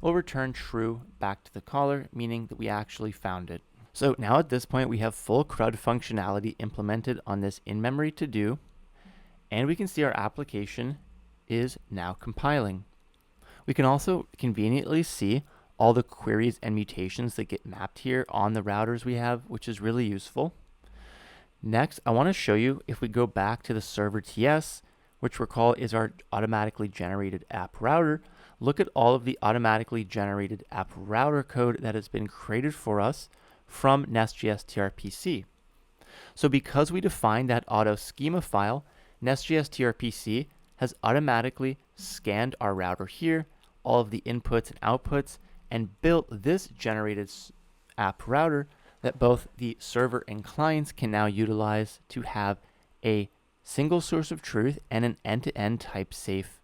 We'll return true back to the caller, meaning that we actually found it. So now at this point, we have full CRUD functionality implemented on this in-memory to-do, and we can see our application is now compiling. We can also conveniently see all the queries and mutations that get mapped here on the routers we have, which is really useful. Next, I want to show you if we go back to the server TS, which recall is our automatically generated app router. Look at all of the automatically generated app router code that has been created for us from Nest.js tRPC. So because we defined that auto schema file, Nest.js tRPC has automatically scanned our router here, all of the inputs and outputs, and built this generated app router that both the server and clients can now utilize to have a single source of truth and an end-to-end type safe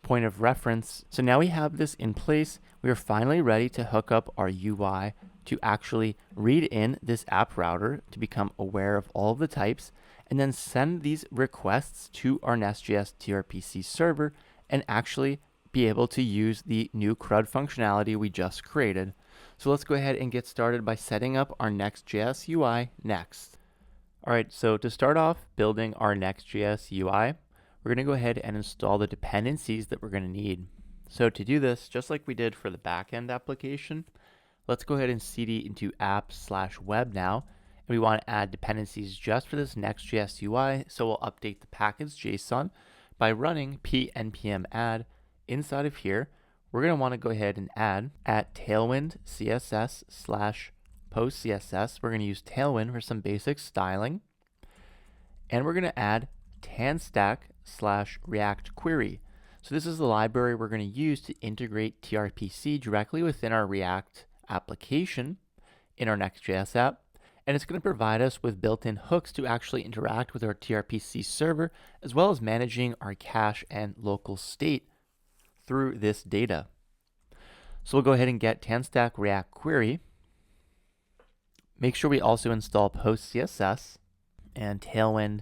point of reference. So now we have this in place. We are finally ready to hook up our UI to actually read in this app router to become aware of all of the types, and then send these requests to our Nest.js tRPC server and actually be able to use the new CRUD functionality we just created. So let's go ahead and get started by setting up our Next.js UI next. All right, so to start off building our Next.js UI, we're going to go ahead and install the dependencies that we're going to need. So to do this, just like we did for the backend application, let's go ahead and cd into app/web now. And we want to add dependencies just for this Next.js UI. So we'll update the package.json by running PNPM add. Inside of here, we're going to want to go ahead and add at tailwind css/post css. We're going to use Tailwind for some basic styling. And we're going to add tanstack/react query. So this is the library we're going to use to integrate tRPC directly within our React application in our Next.js app. And it's going to provide us with built-in hooks to actually interact with our tRPC server, as well as managing our cache and local state through this data. So we'll go ahead and get tanstack react query. Make sure we also install post CSS and Tailwind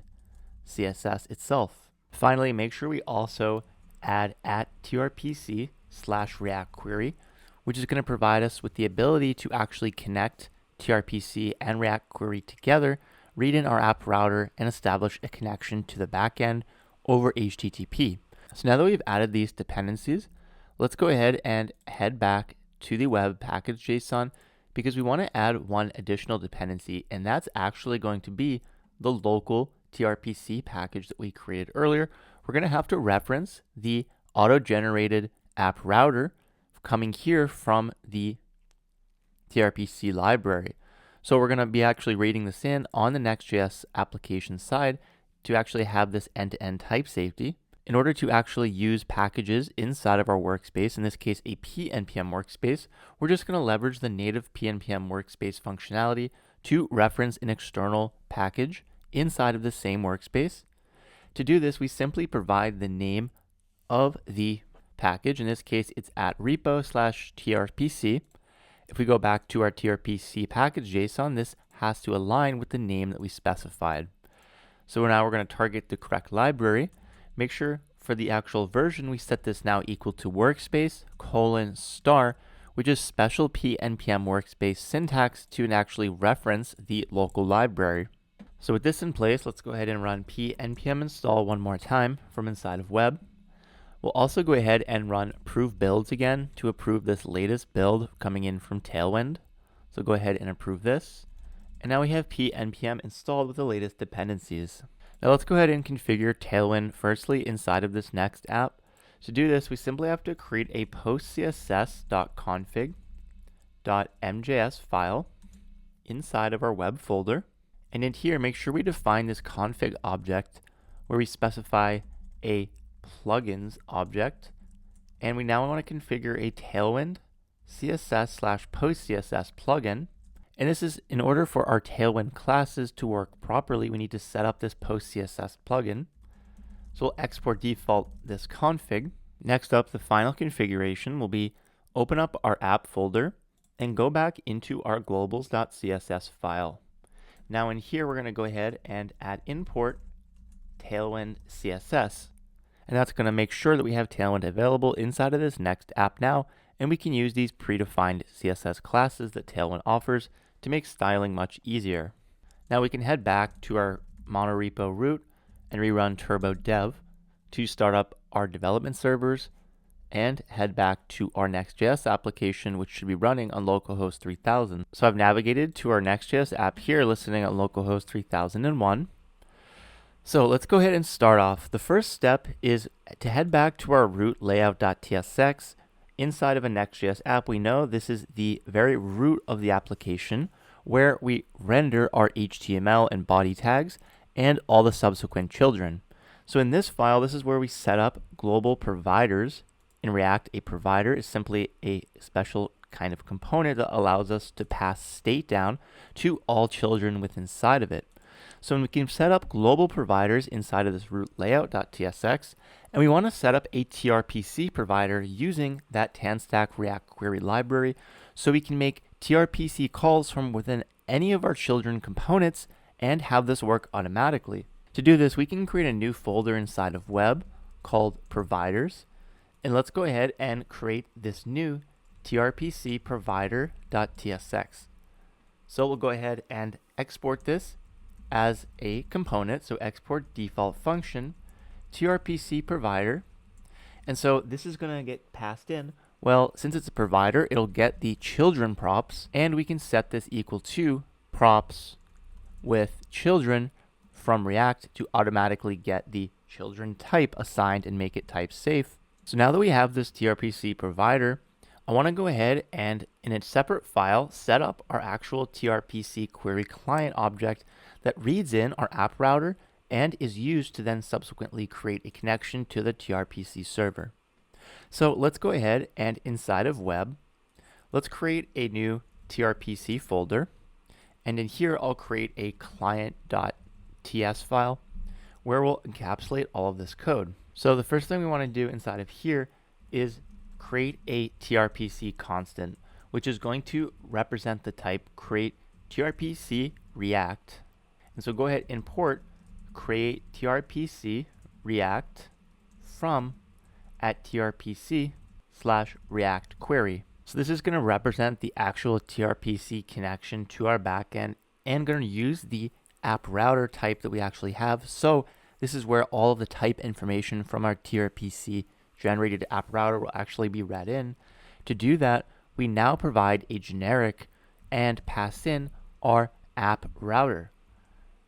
CSS itself. Finally, make sure we also add at tRPC/react query, which is going to provide us with the ability to actually connect tRPC and React query together, read in our app router, and establish a connection to the backend over HTTP. So now that we've added these dependencies, let's go ahead and head back to the web package.json because we want to add one additional dependency, and that's actually going to be the local tRPC package that we created earlier. We're going to have to reference the auto-generated app router coming here from the tRPC library. So we're going to be actually reading this in on the Next.js application side to actually have this end-to-end type safety. In order to actually use packages inside of our workspace, in this case a PNPM workspace, we're just going to leverage the native PNPM workspace functionality to reference an external package inside of the same workspace. To do this, we simply provide the name of the package. In this case, it's at repo/tRPC. If we go back to our tRPC package.json, this has to align with the name that we specified. So now we're going to target the correct library. Make sure for the actual version, we set this now equal to workspace : which is special PNPM workspace syntax to actually reference the local library. So with this in place, let's go ahead and run PNPM install one more time from inside of web. We'll also go ahead and run approve builds again to approve this latest build coming in from Tailwind. So go ahead and approve this. And now we have PNPM installed with the latest dependencies. Now let's go ahead and configure Tailwind firstly inside of this Next app. To do this, we simply have to create a postcss.config.mjs file inside of our web folder. And in here, make sure we define this config object where we specify a plugins object. And we now want to configure a Tailwind CSS/postCSS plugin. And this is in order for our Tailwind classes to work properly, we need to set up this postCSS plugin. So we'll export default this config. Next up, the final configuration will be open up our app folder and go back into our globals.css file. Now in here, we're going to go ahead and add import Tailwind CSS. And that's going to make sure that we have Tailwind available inside of this Next app now, and we can use these predefined CSS classes that Tailwind offers to make styling much easier. Now we can head back to our monorepo root and rerun turbo dev to start up our development servers and head back to our Next.js application, which should be running on localhost 3000. So I've navigated to our Next.js app here, listening on localhost 3001. So let's go ahead and start off. The first step is to head back to our root layout.tsx. Inside of a Next.js app, we know this is the very root of the application where we render our HTML and body tags and all the subsequent children. So in this file, this is where we set up global providers. In React, a provider is simply a special kind of component that allows us to pass state down to all children within inside of it. So we can set up global providers inside of this root layout.tsx, and we want to set up a tRPC provider using that TanStack React query library, so we can make tRPC calls from within any of our children components and have this work automatically. To do this, we can create a new folder inside of web called providers, and let's go ahead and create this new tRPC provider.tsx. So we'll go ahead and export this as a component, so export default function tRPC provider. And so this is going to get passed in. Well, since it's a provider, it'll get the children props, and we can set this equal to props with children from React to automatically get the children type assigned and make it type safe. So now that we have this tRPC provider, I want to go ahead and in a separate file set up our actual tRPC query client object that reads in our app router and is used to then subsequently create a connection to the tRPC server. So let's go ahead and inside of web, let's create a new tRPC folder. And in here, I'll create a client.ts file where we'll encapsulate all of this code. So the first thing we want to do inside of here is create a tRPC constant, which is going to represent the type create tRPC React. And so go ahead, import create tRPC React from at tRPC/React query. So this is going to represent the actual tRPC connection to our backend and going to use the app router type that we actually have. So this is where all of the type information from our tRPC generated app router will actually be read in. To do that, we now provide a generic and pass in our app router.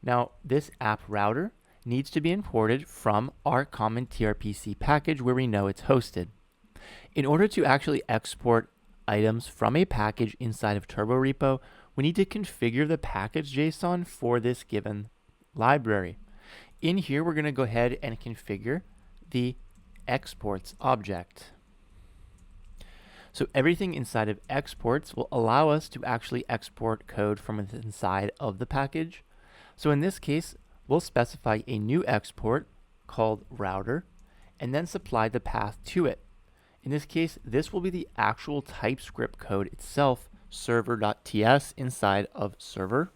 Now, this app router needs to be imported from our common tRPC package where we know it's hosted. In order to actually export items from a package inside of Turborepo, we need to configure the package JSON for this given library. In here, we're going to go ahead and configure the exports object. So everything inside of exports will allow us to actually export code from inside of the package. So in this case, we'll specify a new export called router and then supply the path to it. In this case, this will be the actual TypeScript code itself, server.ts inside of server.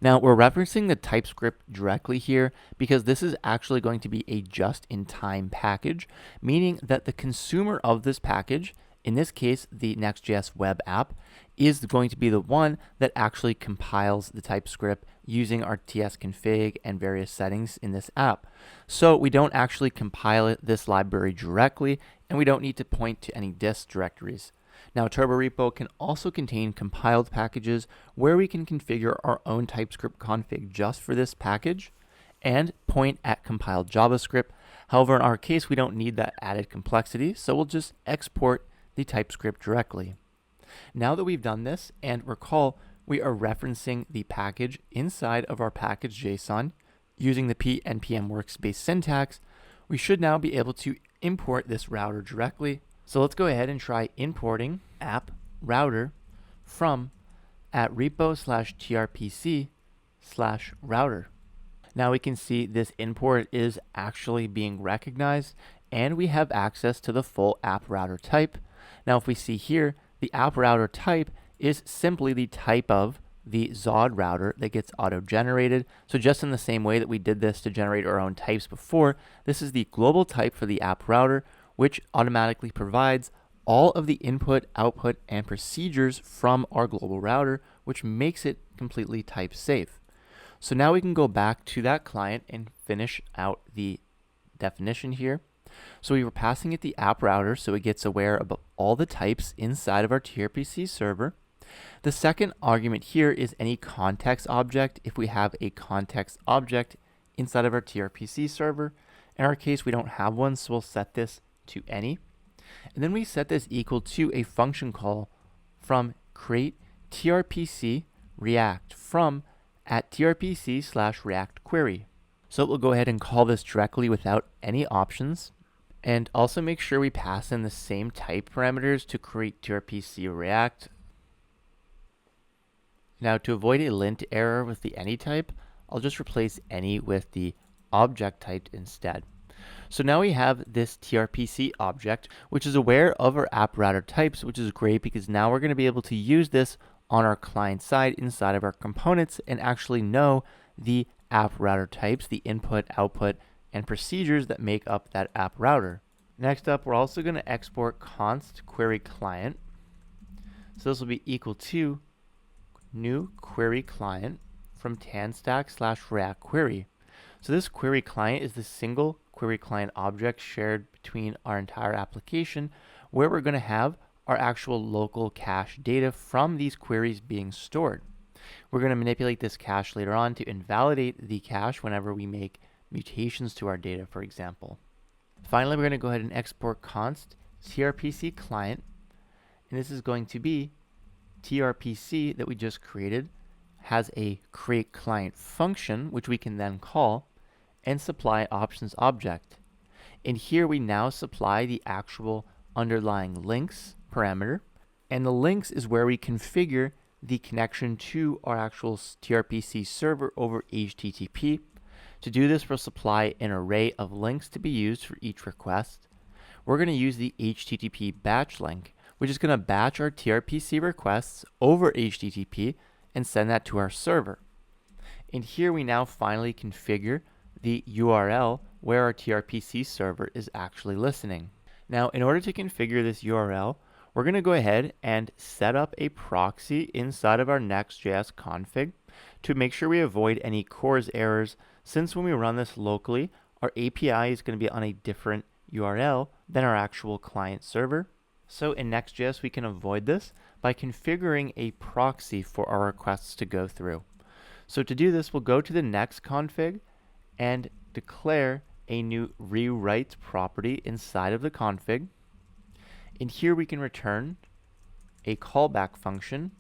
Now we're referencing the TypeScript directly here because this is actually going to be a just-in-time package, meaning that the consumer of this package, in this case the Next.js web app, is going to be the one that actually compiles the TypeScript using our tsconfig and various settings in this app. So we don't actually compile this library directly, and we don't need to point to any dist directories. Now, Turborepo can also contain compiled packages where we can configure our own TypeScript config just for this package and point at compiled JavaScript. However, in our case, we don't need that added complexity, so we'll just export the TypeScript directly. Now that we've done this, and recall, we are referencing the package inside of our package.json using the PNPM workspace syntax, we should now be able to import this router directly. So let's go ahead and try importing app router from at repo/trpc/router. Now we can see this import is actually being recognized and we have access to the full app router type. Now if we see here, the app router type is simply the type of the Zod router that gets auto-generated. So just in the same way that we did this to generate our own types before, this is the global type for the app router, which automatically provides all of the input, output, and procedures from our global router, which makes it completely type safe. So now we can go back to that client and finish out the definition here. So we were passing it the app router, so it gets aware of all the types inside of our tRPC server. The second argument here is any context object. If we have a context object inside of our tRPC server, in our case we don't have one, so we'll set this to any. And then we set this equal to a function call from create tRPC React from at tRPC/React query. So we'll go ahead and call this directly without any options. And also make sure we pass in the same type parameters to create tRPC React. Now to avoid a lint error with the any type, I'll just replace any with the object typed instead. So now we have this tRPC object, which is aware of our app router types, which is great because now we're going to be able to use this on our client side inside of our components and actually know the app router types, the input, output, and procedures that make up that app router. Next up, we're also going to export const query client. So this will be equal to new query client from tanstack/React query. So this query client is the single query client object shared between our entire application where we're going to have our actual local cache data from these queries being stored. We're going to manipulate this cache later on to invalidate the cache whenever we make mutations to our data, for example. Finally, we're going to go ahead and export const tRPC client, and this is going to be tRPC that we just created has a create client function, which we can then call and supply options object. And here we now supply the actual underlying links parameter, and the links is where we configure the connection to our actual tRPC server over HTTP. To do this, we'll supply an array of links to be used for each request. We're going to use the HTTP batch link, which is going to batch our tRPC requests over HTTP and send that to our server. And here we now finally configure the URL where our tRPC server is actually listening. Now, in order to configure this URL, we're going to go ahead and set up a proxy inside of our Next.js config to make sure we avoid any CORS errors, since when we run this locally, our API is going to be on a different URL than our actual client server. So in Next.js, we can avoid this by configuring a proxy for our requests to go through. So to do this, we'll go to the next config and declare a new rewrite property inside of the config. And here we can return a callback function,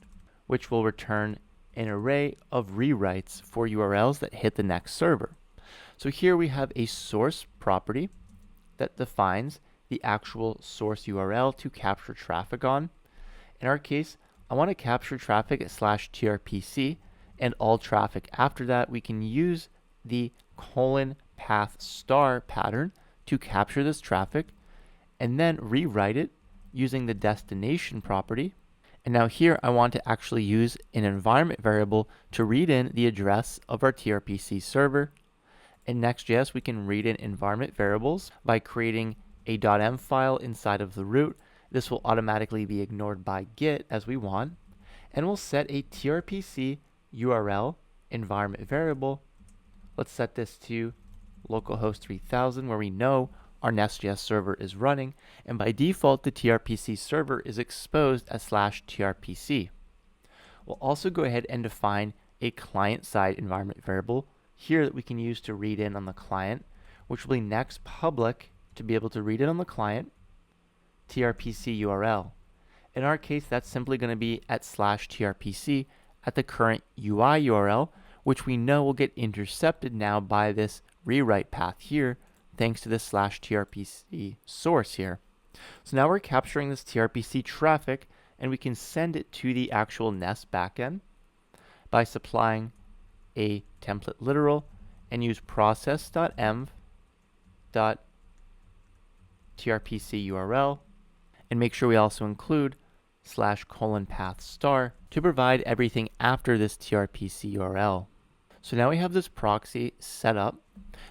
which will return an array of rewrites for URLs that hit the next server. So here we have a source property that defines the actual source URL to capture traffic on. In our case, I want to capture traffic at /tRPC, and all traffic after that we can use the :path* pattern to capture this traffic and then rewrite it using the destination property. And now here I want to actually use an environment variable to read in the address of our tRPC server. In Next.js, we can read in environment variables by creating a .m file inside of the root. This will automatically be ignored by Git as we want. And we'll set a tRPC URL environment variable. Let's set this to localhost 3000, where we know our NestJS server is running, and by default, the tRPC server is exposed as /tRPC. We'll also go ahead and define a client-side environment variable here that we can use to read in on the client, which will be next public to be able to read it on the client, tRPC URL. In our case, that's simply going to be at /tRPC at the current UI URL, which we know will get intercepted now by this rewrite path here, thanks to this /tRPC source here. So now we're capturing this tRPC traffic, and we can send it to the actual Nest backend by supplying a template literal and use process.env.tRPC URL, and make sure we also include /:path* to provide everything after this tRPC URL. So now we have this proxy set up.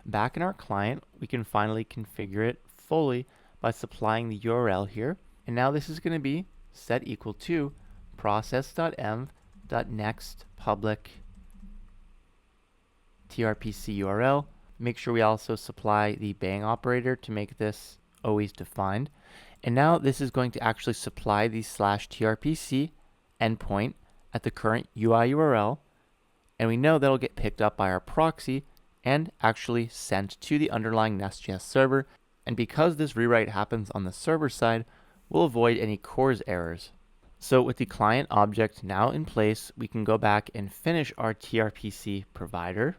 Back in our client, we can finally configure it fully by supplying the URL here. And now this is going to be set equal to process.env.nextPublic tRPC URL. Make sure we also supply the bang operator to make this always defined. And now this is going to actually supply the /tRPC endpoint at the current UI URL. And we know that'll get picked up by our proxy and actually sent to the underlying NestJS server. And because this rewrite happens on the server side, we'll avoid any CORS errors. So with the client object now in place, we can go back and finish our tRPC provider.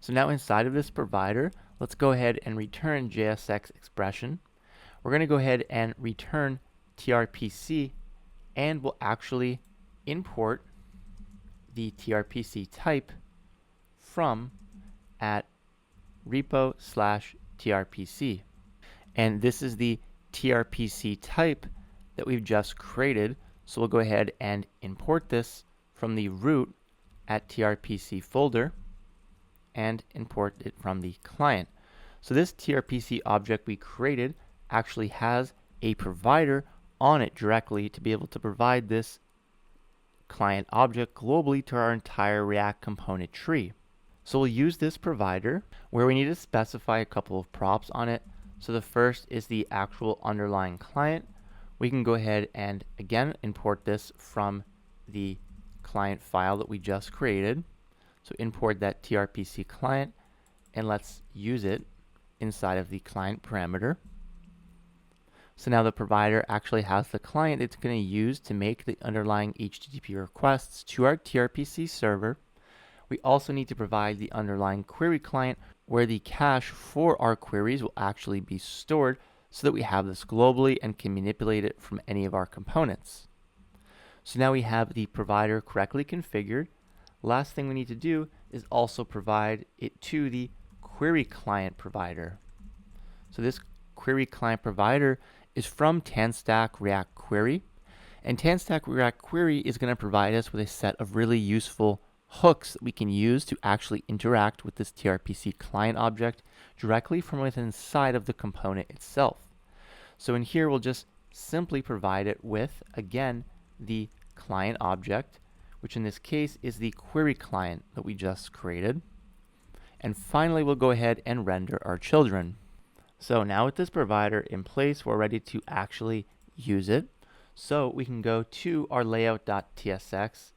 So now inside of this provider, let's go ahead and return JSX expression. We're going to go ahead and return tRPC, and we'll actually import the tRPC type from at repo/tRPC. And this is the tRPC type that we've just created. So we'll go ahead and import this from the root at tRPC folder and import it from the client. So this tRPC object we created actually has a provider on it directly to be able to provide this client object globally to our entire React component tree. So we'll use this provider where we need to specify a couple of props on it. So the first is the actual underlying client. We can go ahead and again import this from the client file that we just created. So import that tRPC client, and let's use it inside of the client parameter. So now the provider actually has the client it's going to use to make the underlying HTTP requests to our tRPC server. We also need to provide the underlying query client where the cache for our queries will actually be stored so that we have this globally and can manipulate it from any of our components. So now we have the provider correctly configured. Last thing we need to do is also provide it to the query client provider. So this query client provider is from Tanstack React Query, and Tanstack React Query is going to provide us with a set of really useful hooks that we can use to actually interact with this tRPC client object directly from within inside of the component itself. So in here, we'll just simply provide it with, again, the client object, which in this case is the query client that we just created. And finally, we'll go ahead and render our children. So now with this provider in place, we're ready to actually use it. So we can go to our layout.tsx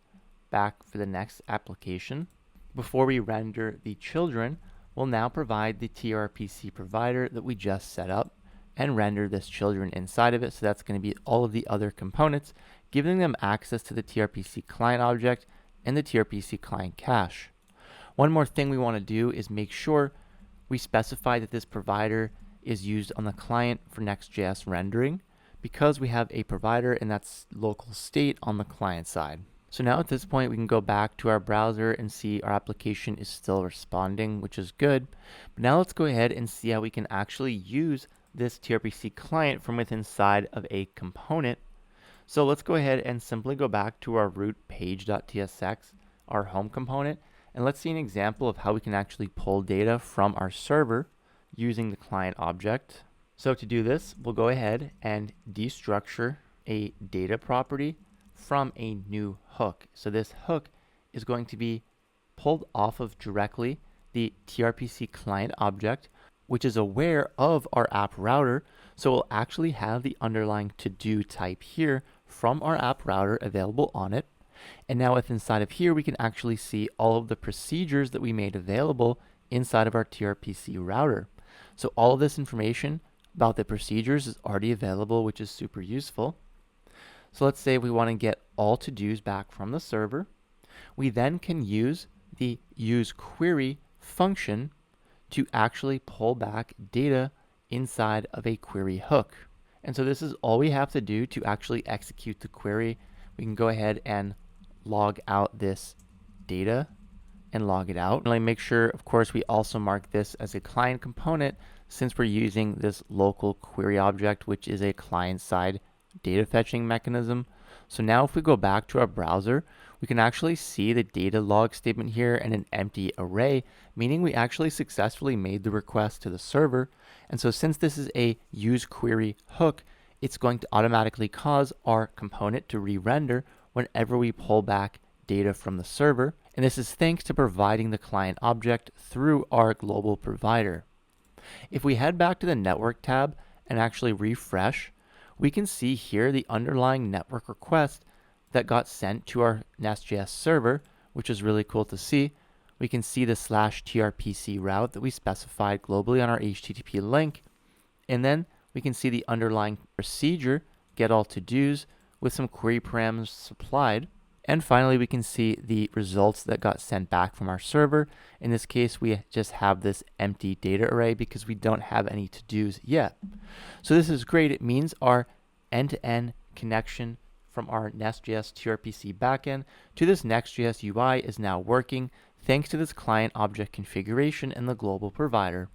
back for the next application. Before we render the children, we'll now provide the tRPC provider that we just set up and render this children inside of it. So that's going to be all of the other components, giving them access to the tRPC client object and the tRPC client cache. One more thing we want to do is make sure we specify that this provider is used on the client for Next.js rendering, because we have a provider and that's local state on the client side. So now at this point, we can go back to our browser and see our application is still responding, which is good. But now let's go ahead and see how we can actually use this tRPC client from within inside of a component. So let's go ahead and simply go back to our root page.tsx, our home component, and let's see an example of how we can actually pull data from our server using the client object. So to do this, we'll go ahead and destructure a data property from a new hook. So this hook is going to be pulled off of directly the tRPC client object. which is aware of our app router. So we'll actually have the underlying to-do type here from our app router available on it. And now with inside of here, we can actually see all of the procedures that we made available inside of our tRPC router. So all of this information about the procedures is already available, which is super useful. So let's say we want to get all to-dos back from the server. We then can use the useQuery function to actually pull back data inside of a query hook. And so this is all we have to do to actually execute the query. We can go ahead and log out this data and log it out. And make sure, of course, we also mark this as a client component since we're using this local query object, which is a client-side data fetching mechanism. So now if we go back to our browser, we can actually see the data log statement here and an empty array, meaning we actually successfully made the request to the server. And so since this is a useQuery hook, it's going to automatically cause our component to re-render whenever we pull back data from the server. And this is thanks to providing the client object through our global provider. If we head back to the network tab and actually refresh, we can see here the underlying network request that got sent to our NestJS server, which is really cool to see. We can see the /tRPC route that we specified globally on our HTTP link. And then we can see the underlying procedure, get all to-dos, with some query params supplied. And finally, we can see the results that got sent back from our server. In this case, we just have this empty data array because we don't have any to-dos yet. So this is great. It means our end-to-end connection from our NestJS tRPC backend to this Next.js UI is now working thanks to this client object configuration in the global provider.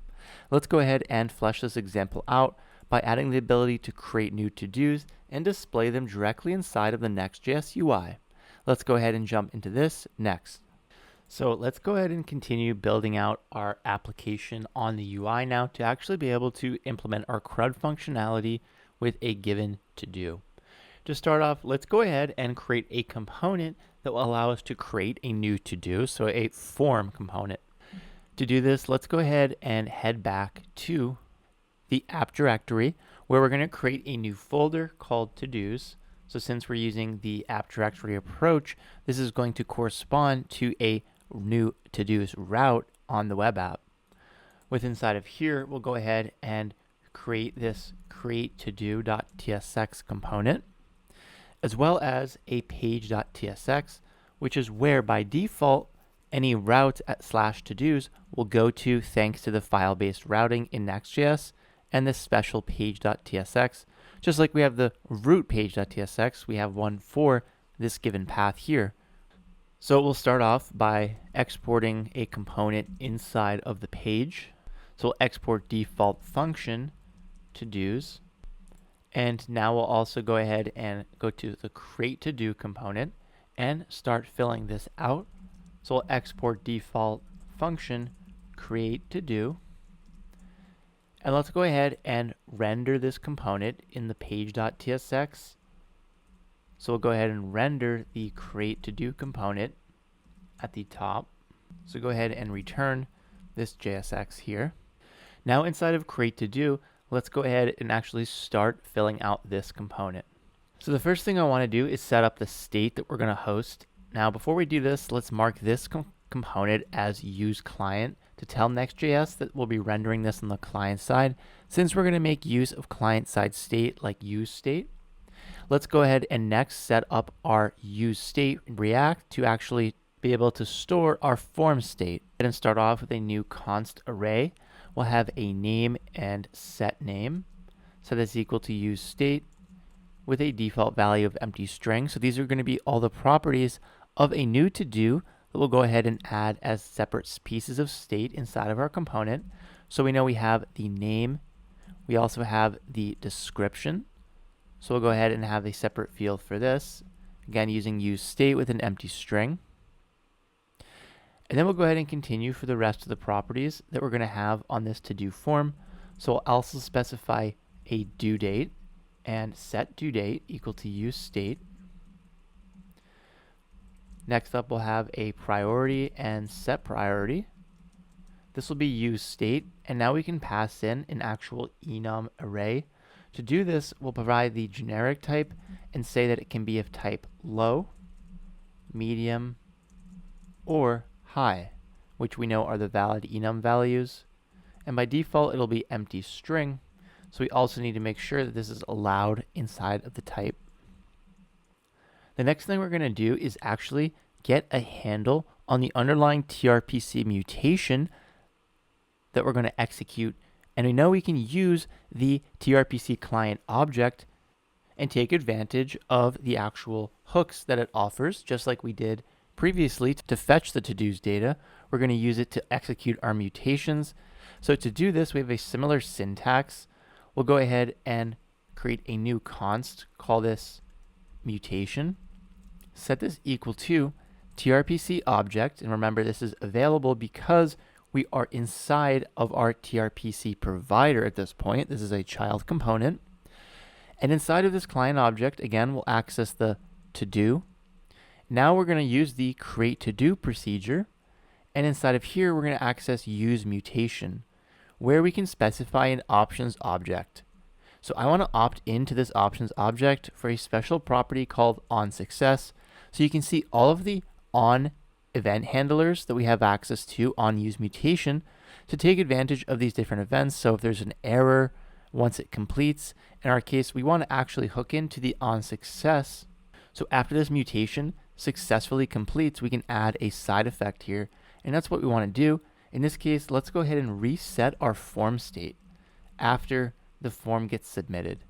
Let's go ahead and flesh this example out by adding the ability to create new to-dos and display them directly inside of the Next.js UI. Let's go ahead and jump into this next. So let's go ahead and continue building out our application on the UI now to actually be able to implement our CRUD functionality with a given to-do. To start off, let's go ahead and create a component that will allow us to create a new to-do, so a form component. To do this, let's go ahead and head back to the app directory where we're going to create a new folder called to-dos. So since we're using the app directory approach, this is going to correspond to a new to-dos route on the web app. With inside of here, we'll go ahead and create this create_todo.tsx component, as well as a page.tsx, which is where by default any route at /to-dos will go to thanks to the file-based routing in Next.js and this special page.tsx. Just like we have the root page.tsx, we have one for this given path here. So we'll start off by exporting a component inside of the page. So we'll export default function to-dos. And now we'll also go ahead and go to the create to-do component and start filling this out. So we'll export default function create to-do. And let's go ahead and render this component in the page.tsx. So we'll go ahead and render the create to-do component at the top. So go ahead and return this JSX here. Now inside of create to-do, let's go ahead and actually start filling out this component. So the first thing I want to do is set up the state that we're going to host. Now before we do this, let's mark this component as use client to tell Next.js that we'll be rendering this on the client side. Since we're going to make use of client side state like use state, let's go ahead and next set up our use state in React to actually be able to store our form state. And start off with a new const array. We'll have a name and set name. So that's equal to use state with a default value of empty string. So these are going to be all the properties of a new to-do that we'll go ahead and add as separate pieces of state inside of our component. So we know we have the name. We also have the description. So we'll go ahead and have a separate field for this. Again, using use state with an empty string. And then we'll go ahead and continue for the rest of the properties that we're going to have on this to-do form. So we'll also specify a due date and set due date equal to use state. Next up, we'll have a priority and set priority. This will be use state, and now we can pass in an actual enum array. To do this, we'll provide the generic type and say that it can be of type low, medium, or high, which we know are the valid enum values. And by default, it'll be empty string. So we also need to make sure that this is allowed inside of the type. The next thing we're going to do is actually get a handle on the underlying tRPC mutation that we're going to execute. And we know we can use the tRPC client object and take advantage of the actual hooks that it offers, just like we did previously to fetch the to-dos data. We're going to use it to execute our mutations. So to do this, we have a similar syntax. We'll go ahead and create a new const, call this mutation, set this equal to tRPC object, and remember this is available because we are inside of our tRPC provider at this point. This is a child component. And inside of this client object, again, we'll access the to-do. Now we're going to use the create to-do procedure. And inside of here, we're going to access use mutation, where we can specify an options object. So I want to opt into this options object for a special property called onSuccess. So you can see all of the on event handlers that we have access to on use mutation to take advantage of these different events. So if there's an error once it completes, in our case, we want to actually hook into the onSuccess. So after this mutation successfully completes, we can add a side effect here. And that's what we want to do. In this case, let's go ahead and reset our form state after the form gets submitted.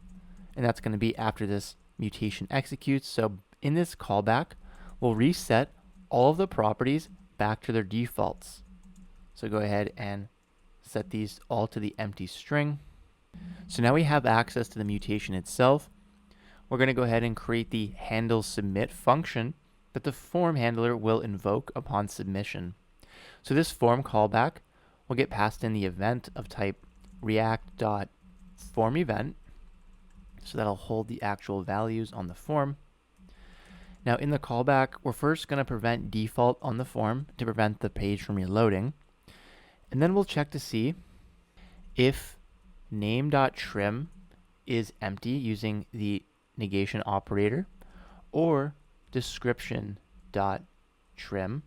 And that's going to be after this mutation executes. So in this callback, we'll reset all of the properties back to their defaults. So go ahead and set these all to the empty string. So now we have access to the mutation itself. We're going to go ahead and create the handle submit function that the form handler will invoke upon submission. So this form callback will get passed in the event of type react.formEvent. So that'll hold the actual values on the form. Now in the callback, we're first going to prevent default on the form to prevent the page from reloading. And then we'll check to see if name.trim is empty using the negation operator, or description.trim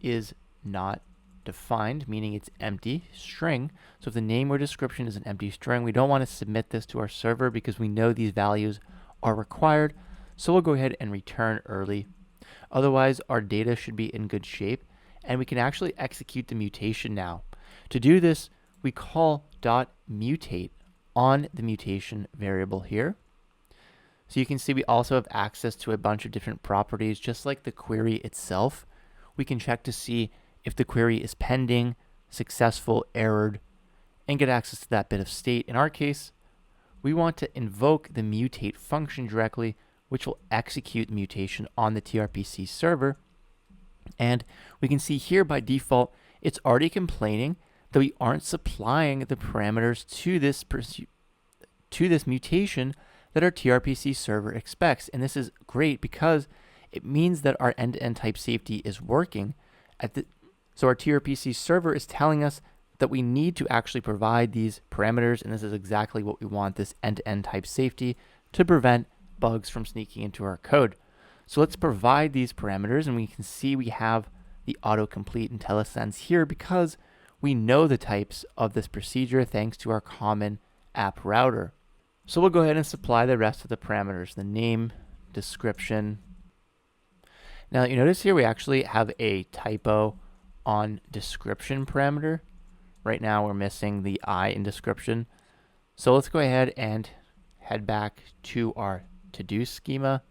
is not defined, meaning it's empty string. So if the name or description is an empty string, we don't want to submit this to our server because we know these values are required. So we'll go ahead and return early. Otherwise, our data should be in good shape, and we can actually execute the mutation now. To do this, we call .mutate on the mutation variable here. So you can see we also have access to a bunch of different properties, just like the query itself. We can check to see if the query is pending, successful, errored, and get access to that bit of state. In our case, we want to invoke the mutate function directly, which will execute the mutation on the tRPC server. And we can see here by default, it's already complaining that we aren't supplying the parameters to this mutation that our tRPC server expects. And this is great because it means that our end-to-end type safety is working. So our tRPC server is telling us that we need to actually provide these parameters, and this is exactly what we want, this end-to-end type safety, to prevent bugs from sneaking into our code. So let's provide these parameters, and we can see we have the autocomplete IntelliSense here because we know the types of this procedure thanks to our common app router. So we'll go ahead and supply the rest of the parameters, the name, description. Now you notice here we actually have a typo on description parameter. Right now we're missing the I in description. So let's go ahead and head back to our to-do schema.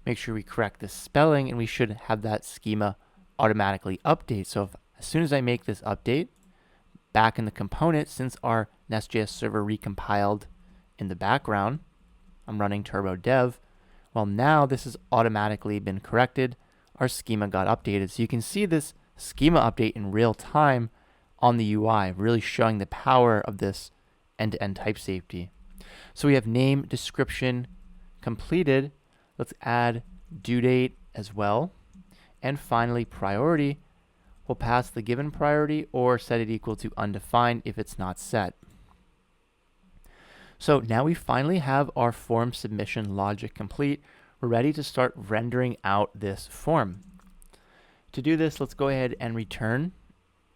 Make sure we correct the spelling, and we should have that schema automatically update. So as soon as I make this update, back in the component, since our NestJS server recompiled in the background, I'm running turbo dev. Well, now this has automatically been corrected. Our schema got updated. So you can see this schema update in real time on the UI, really showing the power of this end-to-end type safety. So we have name, description completed. Let's add due date as well. And finally, priority. We'll pass the given priority or set it equal to undefined if it's not set. So now we finally have our form submission logic complete. We're ready to start rendering out this form. To do this, let's go ahead and return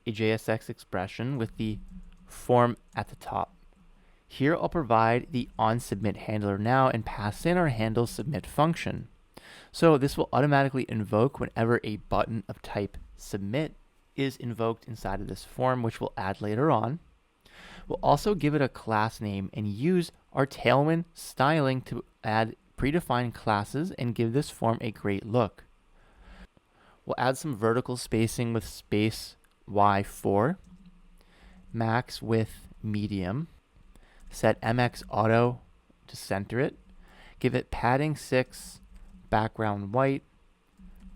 a JSX expression with the form at the top. Here I'll provide the onSubmit handler now and pass in our handle submit function. So this will automatically invoke whenever a button of type submit is invoked inside of this form, which we'll add later on. We'll also give it a class name and use our Tailwind styling to add predefined classes and give this form a great look. We'll add some vertical spacing with space Y4, max width medium, set MX auto to center it, give it padding 6, background white,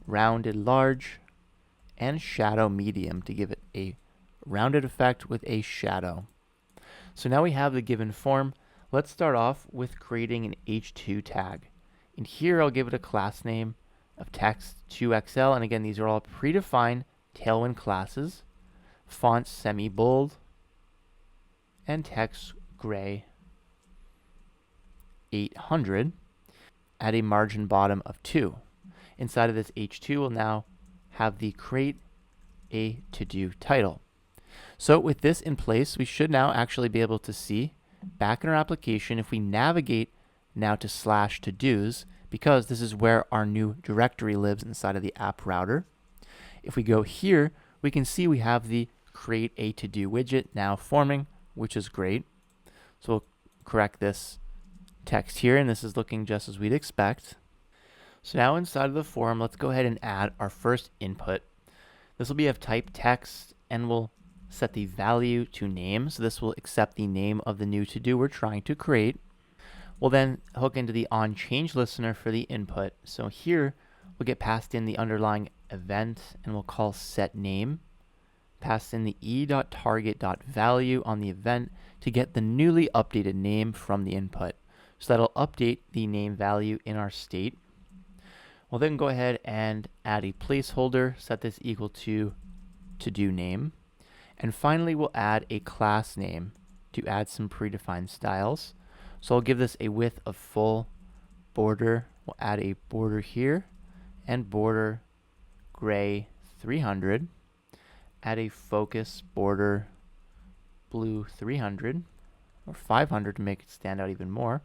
rounded large, and shadow medium to give it a rounded effect with a shadow. So now we have the given form. Let's start off with creating an H2 tag. And here I'll give it a class name of text2XL. And again, these are all predefined Tailwind classes. Font semi-bold and text gray 800. Add a margin bottom of 2. Inside of this H2 we'll now have the create a to-do title. So with this in place, we should now actually be able to see back in our application if we navigate now to /todos, because this is where our new directory lives inside of the app router. If we go here, we can see we have the create a to-do widget now forming, which is great. So we'll correct this text here, and this is looking just as we'd expect. So now inside of the form, let's go ahead and add our first input. This will be of type text, and we'll set the value to name. So this will accept the name of the new to-do we're trying to create. We'll then hook into the onChange listener for the input. So here we'll get passed in the underlying event, and we'll call setName. Pass in the e.target.value on the event to get the newly updated name from the input. So that'll update the name value in our state. We'll then go ahead and add a placeholder, set this equal to to-do name. And finally, we'll add a class name to add some predefined styles. So I'll give this a width of full border. We'll add a border here and border gray 300. Add a focus border blue 300 or 500 to make it stand out even more.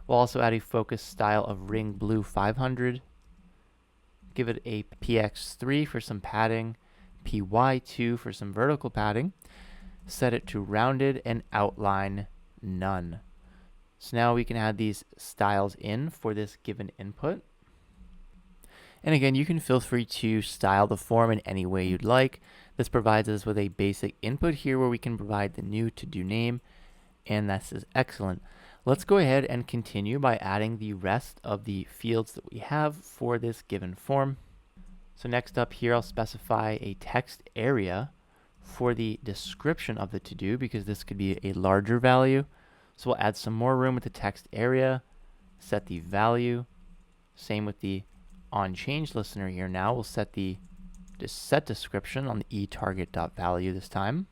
We'll also add a focus style of ring blue 500. Give it a px3 for some padding, py2 for some vertical padding. Set it to rounded and outline none. So now we can add these styles in for this given input. And again, you can feel free to style the form in any way you'd like. This provides us with a basic input here where we can provide the new to-do name, and this is excellent. Let's go ahead and continue by adding the rest of the fields that we have for this given form. So next up here, I'll specify a text area for the description of the to-do, because this could be a larger value. So we'll add some more room with the text area, set the value. Same with the onChange listener here. Now we'll set the set description on the eTarget.value this time.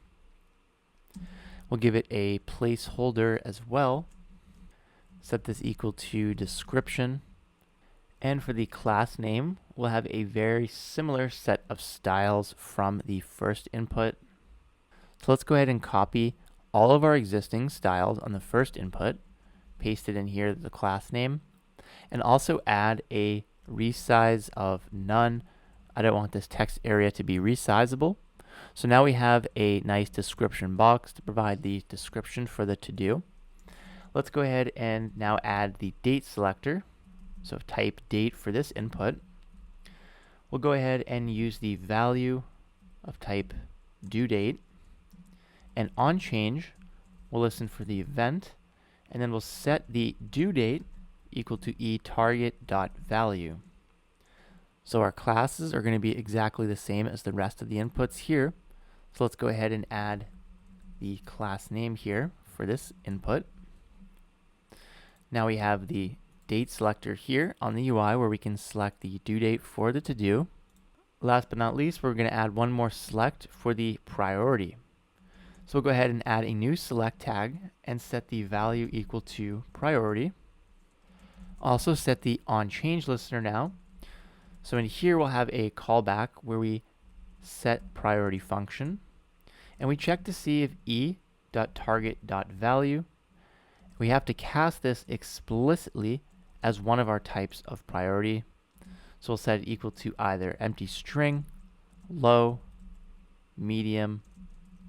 We'll give it a placeholder as well. Set this equal to description. And for the class name, we'll have a very similar set of styles from the first input. So let's go ahead and copy all of our existing styles on the first input, paste it in here, the class name, and also add a resize of none. I don't want this text area to be resizable. So now we have a nice description box to provide the description for the to-do. Let's go ahead and now add the date selector. So type date for this input. We'll go ahead and use the value of type due date. And onChange, we'll listen for the event, and then we'll set the due date equal to eTarget.value. So our classes are going to be exactly the same as the rest of the inputs here. So let's go ahead and add the class name here for this input. Now we have the date selector here on the UI where we can select the due date for the to-do. Last but not least, we're going to add one more select for the priority. So we'll go ahead and add a new select tag and set the value equal to priority. Also set the onChange listener now. So in here we'll have a callback where we set priority function, and we check to see if e.target.value, we have to cast this explicitly as one of our types of priority. So we'll set it equal to either empty string, low, medium,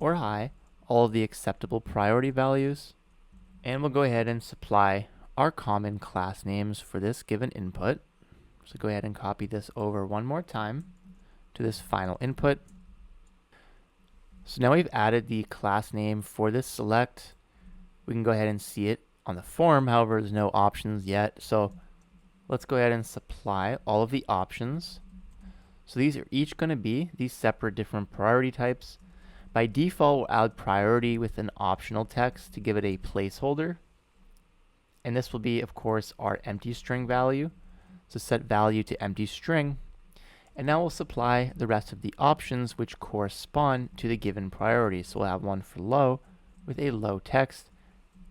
or high, all of the acceptable priority values. And we'll go ahead and supply our common class names for this given input. So go ahead and copy this over one more time to this final input. So now we've added the class name for this select. We can go ahead and see it on the form. However, there's no options yet. So let's go ahead and supply all of the options. So these are each going to be these separate different priority types. By default, we'll add priority with an optional text to give it a placeholder. And this will be, of course, our empty string value. So set value to empty string. And now we'll supply the rest of the options which correspond to the given priority. So we'll have one for low with a low text,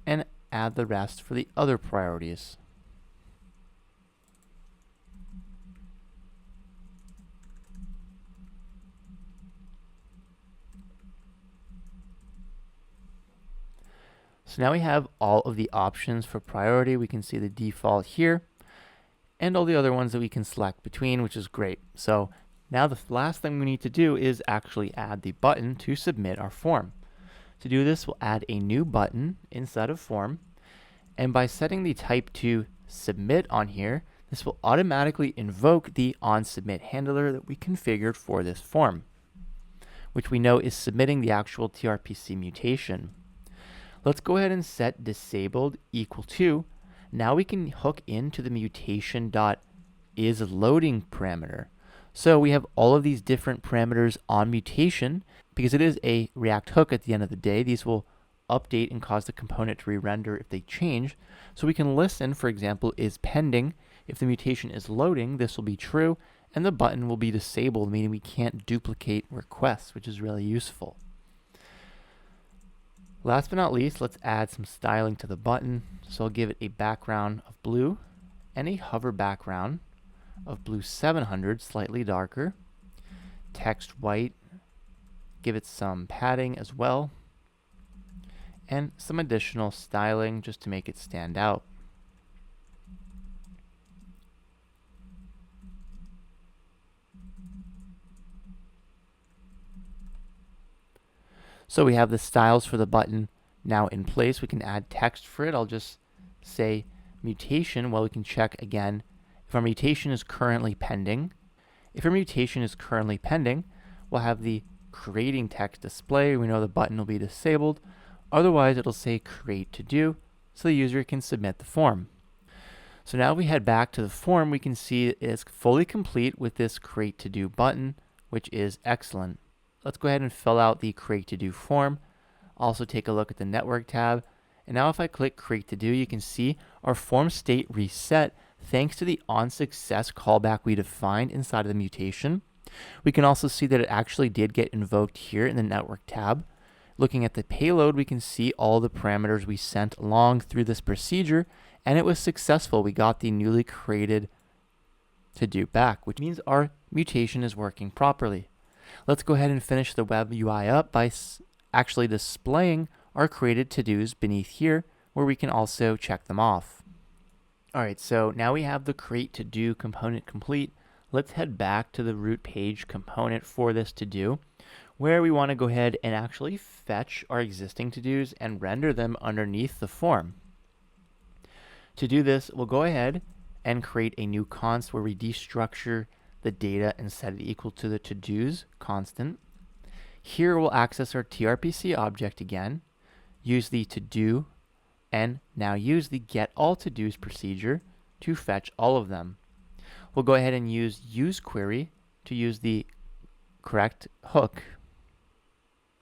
and add the rest for the other priorities. So now we have all of the options for priority. We can see the default here and all the other ones that we can select between, which is great. So now the last thing we need to do is actually add the button to submit our form. To do this, we'll add a new button inside of form. And by setting the type to submit on here, this will automatically invoke the onSubmit handler that we configured for this form, which we know is submitting the actual tRPC mutation. Let's go ahead and set disabled equal to. Now we can hook into the mutation.isLoading parameter. So we have all of these different parameters on mutation. Because it is a React hook at the end of the day, these will update and cause the component to re-render if they change. So we can listen, for example, is pending. If the mutation is loading, this will be true, and the button will be disabled, meaning we can't duplicate requests, which is really useful. Last but not least, let's add some styling to the button. So I'll give it a background of blue and a hover background of blue 700, slightly darker. Text white. Give it some padding as well, and some additional styling just to make it stand out. So we have the styles for the button now in place. We can add text for it. I'll just say mutation. Well, we can check again if our mutation is currently pending. If our mutation is currently pending, we'll have the creating text display. We know the button will be disabled. Otherwise, it'll say create to do, so the user can submit the form. So now if we head back to the form, we can see it is fully complete with this create to do button, which is excellent. Let's go ahead and fill out the create to do form. Also take a look at the network tab. And now if I click create to do, you can see our form state reset thanks to the onSuccess callback we defined inside of the mutation. We can also see that it actually did get invoked here in the network tab. Looking at the payload, we can see all the parameters we sent along through this procedure, and it was successful. We got the newly created to do back, which means our mutation is working properly. Let's go ahead and finish the web UI up by actually displaying our created to-dos beneath here, where we can also check them off. All right, so now we have the create to do component complete. Let's head back to the root page component for this to-do, where we want to go ahead and actually fetch our existing to-dos and render them underneath the form. To do this, we'll go ahead and create a new const where we destructure the data and set it equal to the to-dos constant. Here we'll access our tRPC object again, use the to-do, and now use the getAllToDos procedure to fetch all of them. We'll go ahead and use useQuery to use the correct hook.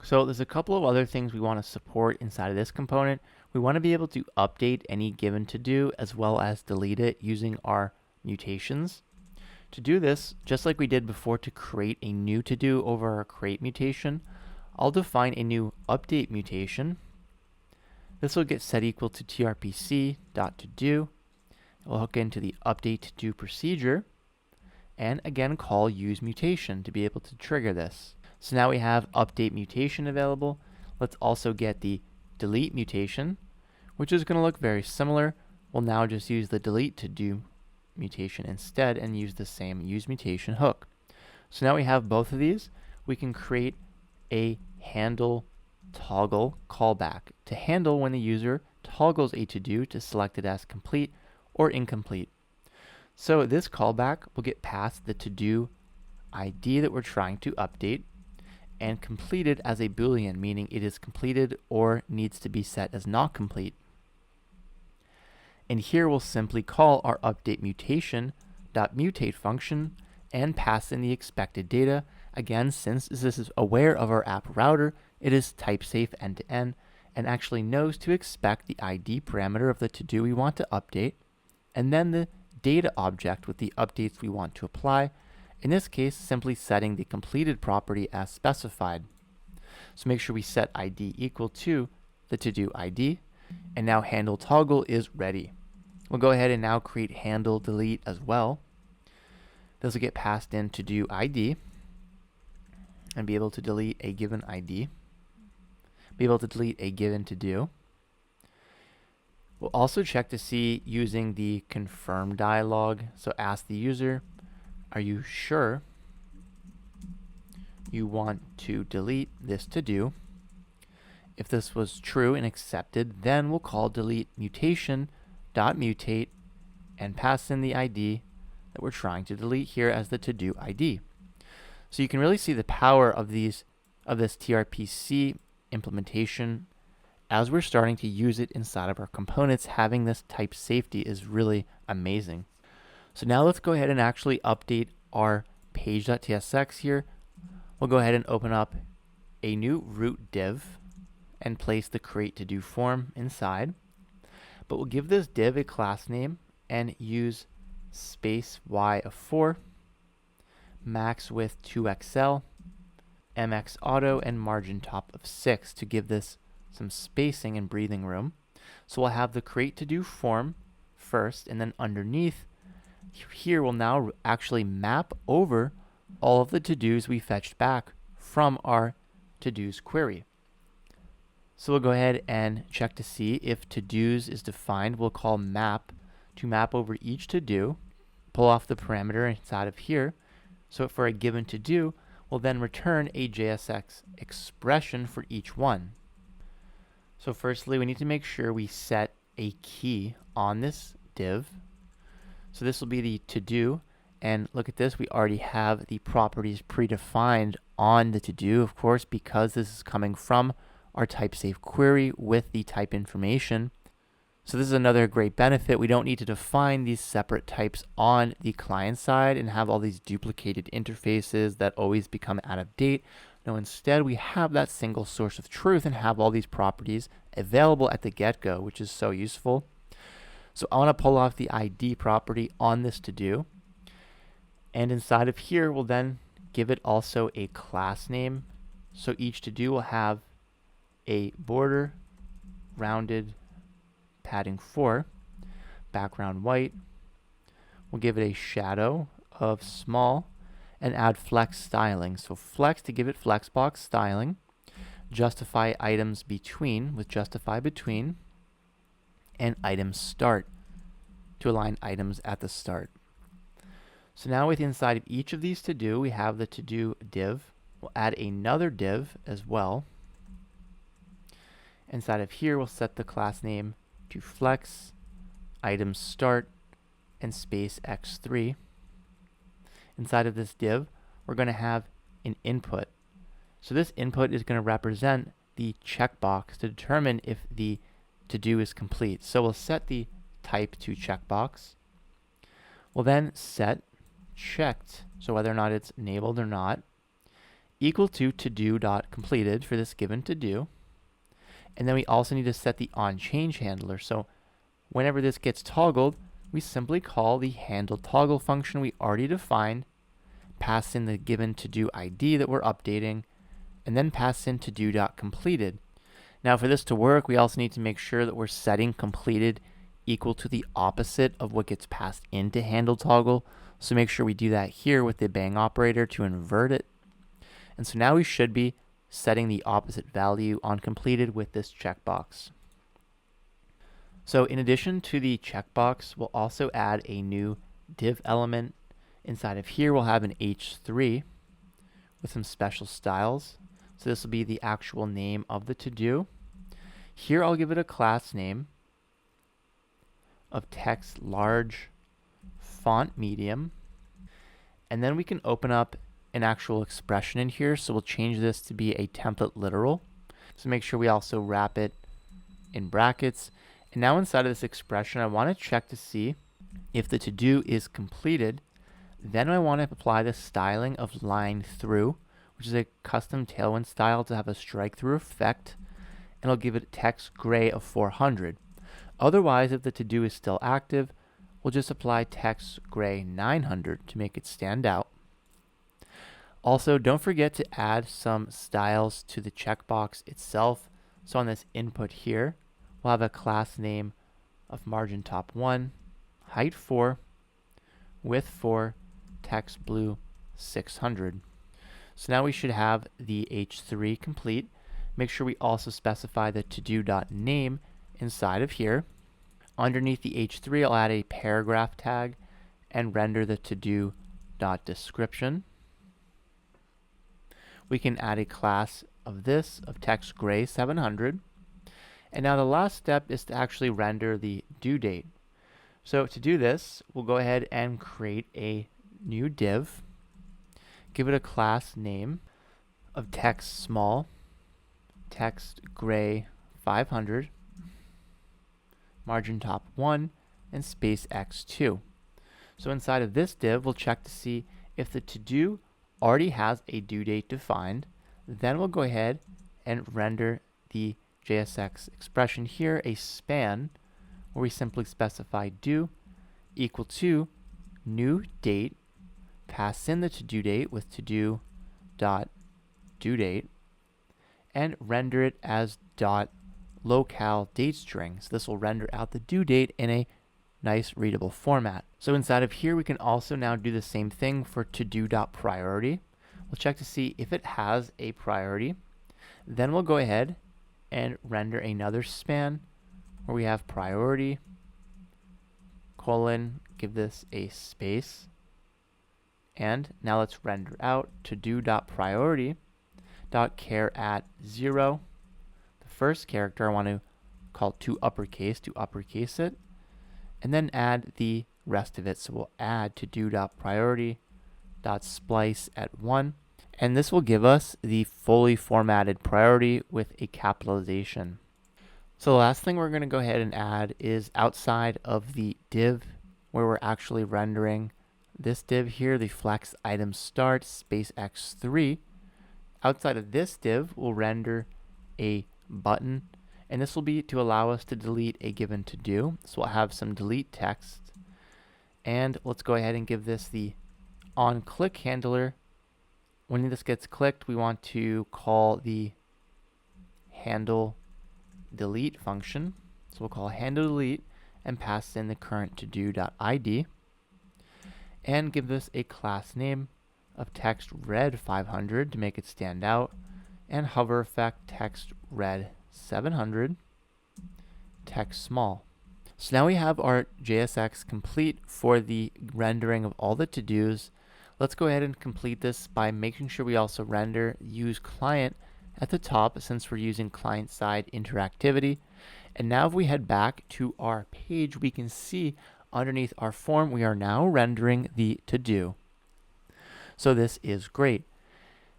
So there's a couple of other things we want to support inside of this component. We want to be able to update any given to-do as well as delete it using our mutations. To do this, just like we did before to create a new to-do over our create mutation, I'll define a new update mutation. This will get set equal to tRPC.todo. It will hook into the update to-do procedure, and again call use mutation to be able to trigger this. So now we have update mutation available. Let's also get the delete mutation, which is going to look very similar. We'll now just use the delete to do mutation instead and use the same use mutation hook. So now we have both of these. We can create a handle toggle callback to handle when the user toggles a to-do to select it as complete or incomplete. So this callback will get past the to-do ID that we're trying to update and completed as a Boolean, meaning it is completed or needs to be set as not complete. And here we'll simply call our update mutation.mutate function and pass in the expected data. Again, since this is aware of our app router, it is type safe end-to-end and actually knows to expect the ID parameter of the to-do we want to update, and then the data object with the updates we want to apply. In this case, simply setting the completed property as specified. So make sure we set ID equal to the to-do ID, and now handle toggle is ready. We'll go ahead and now create handle delete as well. This will get passed in to-do ID and be able to delete a given ID, be able to delete a given to-do. We'll also check to see using the confirm dialog. So ask the user, are you sure you want to delete this to-do? If this was true and accepted, then we'll call delete mutation.mutate and pass in the ID that we're trying to delete here as the to-do ID. So you can really see the power of this tRPC implementation as we're starting to use it inside of our components. Having this type safety is really amazing. So now let's go ahead and actually update our page.tsx here. We'll go ahead and open up a new root div and place the create to do form inside. But we'll give this div a class name and use space y of 4, max width 2xl, mx auto, and margin top of 6 to give this some spacing and breathing room. So we'll have the create to do form first, and then underneath here we'll now actually map over all of the to-dos we fetched back from our to-dos query. So we'll go ahead and check to see if to-dos is defined. We'll call map to map over each to-do, pull off the parameter inside of here. So for a given to-do, we'll then return a JSX expression for each one. So firstly, we need to make sure we set a key on this div. So this will be the to-do, and look at this, we already have the properties predefined on the to-do, of course, because this is coming from our type safe query with the type information. So this is another great benefit. We don't need to define these separate types on the client side and have all these duplicated interfaces that always become out of date. No, instead we have that single source of truth and have all these properties available at the get-go, which is so useful. So I want to pull off the ID property on this to-do, and inside of here we'll then give it also a class name. So each to-do will have a border, rounded, padding 4, background white. We'll give it a shadow of small and add flex styling. So flex to give it flexbox styling, justify items between with justify between, and item start to align items at the start. So now with inside of each of these to do, we have the to do div. We'll add another div as well. Inside of here, we'll set the class name to flex, item start, and space x3. Inside of this div, we're going to have an input. So this input is going to represent the checkbox to determine if the to-do is complete. So we'll set the type to checkbox. We'll then set checked, so whether or not it's enabled or not, equal to to-do.completed for this given to-do. And then we also need to set the onChange handler. So whenever this gets toggled, we simply call the handle toggle function we already defined, pass in the given to-do ID that we're updating, and then pass in to-do.completed. Now for this to work, we also need to make sure that we're setting completed equal to the opposite of what gets passed into handle toggle. So make sure we do that here with the bang operator to invert it. And so now we should be setting the opposite value on completed with this checkbox. So in addition to the checkbox, we'll also add a new div element. Inside of here, we'll have an h3 with some special styles. So this will be the actual name of the to-do. Here I'll give it a class name of text large, font medium. And then we can open up an actual expression in here. So we'll change this to be a template literal. So make sure we also wrap it in brackets. And now inside of this expression, I want to check to see if the to-do is completed. Then I want to apply the styling of line through, which is a custom Tailwind style to have a strike through effect. And I'll give it text gray of 400. Otherwise, if the to-do is still active, we'll just apply text gray 900 to make it stand out. Also, don't forget to add some styles to the checkbox itself. So on this input here, we'll have a class name of margin top 1, height 4, width 4, text blue 600. So now we should have the h3 complete. Make sure we also specify the to-do.name inside of here. Underneath the h3, I'll add a paragraph tag and render the to-do.description. We can add a class of this, of text gray 700. And now the last step is to actually render the due date. So to do this, we'll go ahead and create a new div. Give it a class name of text small, text gray 500, margin top 1, and space x2. So inside of this div, we'll check to see if the to-do already has a due date defined. Then we'll go ahead and render the JSX expression here, a span, where we simply specify due equal to new date, pass in the to-do date with to-do dot due date, and render it as dot locale date string. So this will render out the due date in a nice readable format. So inside of here, we can also now do the same thing for to-do.priority. We'll check to see if it has a priority. Then we'll go ahead and render another span where we have priority, colon, give this a space. And now let's render out to-do.priority.char at 0. The first character I want to call to uppercase it, and then add the rest of it. So we'll add to-do.priority.splice at 1, and this will give us the fully formatted priority with a capitalization. So the last thing we're going to go ahead and add is outside of the div where we're actually rendering this div here, the flex item start space x3. Outside of this div, we'll render a button, and this will be to allow us to delete a given to-do. So we'll have some delete text, and let's go ahead and give this the onClick handler. When this gets clicked, we want to call the handle delete function. So we'll call handle delete and pass in the current to-do.id, and give this a class name of text red 500 to make it stand out, and hover effect text red 700, text small. So now we have our JSX complete for the rendering of all the to-dos. Let's go ahead and complete this by making sure we also render use client at the top, since we're using client-side interactivity. And now if we head back to our page, we can see underneath our form, we are now rendering the to-do. So this is great.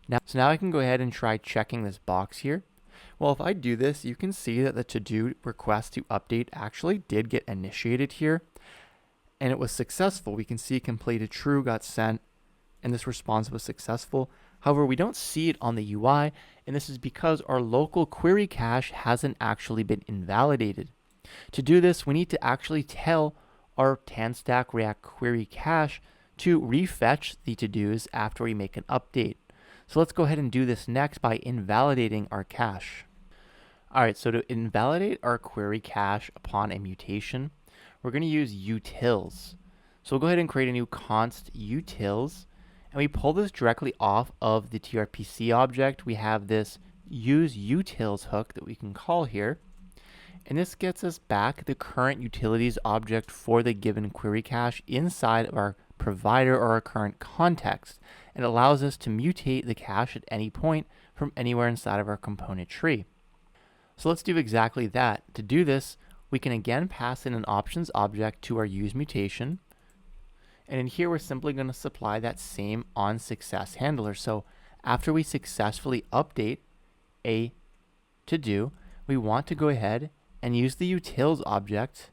Now I can go ahead and try checking this box here. Well, if I do this, you can see that the to-do request to update actually did get initiated here, and it was successful. We can see completed true got sent, and this response was successful. However, we don't see it on the UI, and this is because our local query cache hasn't actually been invalidated. To do this, we need to actually tell our TanStack React Query cache to refetch the to-dos after we make an update. So let's go ahead and do this next by invalidating our cache. All right, so to invalidate our query cache upon a mutation, we're going to use utils. So we'll go ahead and create a new const utils, and we pull this directly off of the tRPC object. We have this use utils hook that we can call here, and this gets us back the current utilities object for the given query cache inside of our provider or our current context, and allows us to mutate the cache at any point from anywhere inside of our component tree. So let's do exactly that. To do this, we can again pass in an options object to our use mutation, and in here we're simply going to supply that same onSuccess handler. So after we successfully update a to-do, we want to go ahead and use the utils object.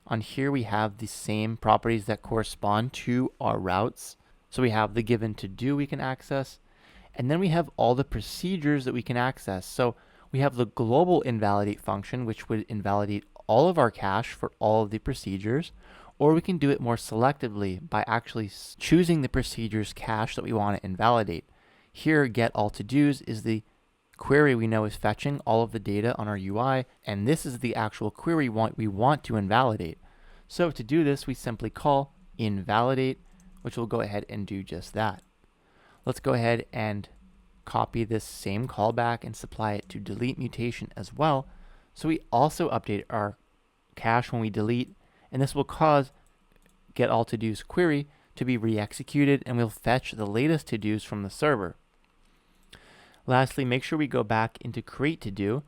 On here we have the same properties that correspond to our routes. So we have the given to-do we can access, and then we have all the procedures that we can access. So we have the global invalidate function, which would invalidate all of our cache for all of the procedures, or we can do it more selectively by actually choosing the procedures cache that we want to invalidate. Here, get all to-dos is the query we know is fetching all of the data on our UI, and this is the actual query we want to invalidate. So to do this, we simply call invalidate, which will go ahead and do just that. Let's go ahead and copy this same callback and supply it to delete mutation as well. So we also update our cache when we delete, and this will cause get all to-dos query to be re-executed, and we'll fetch the latest to-dos from the server. Lastly, make sure we go back into create to-do,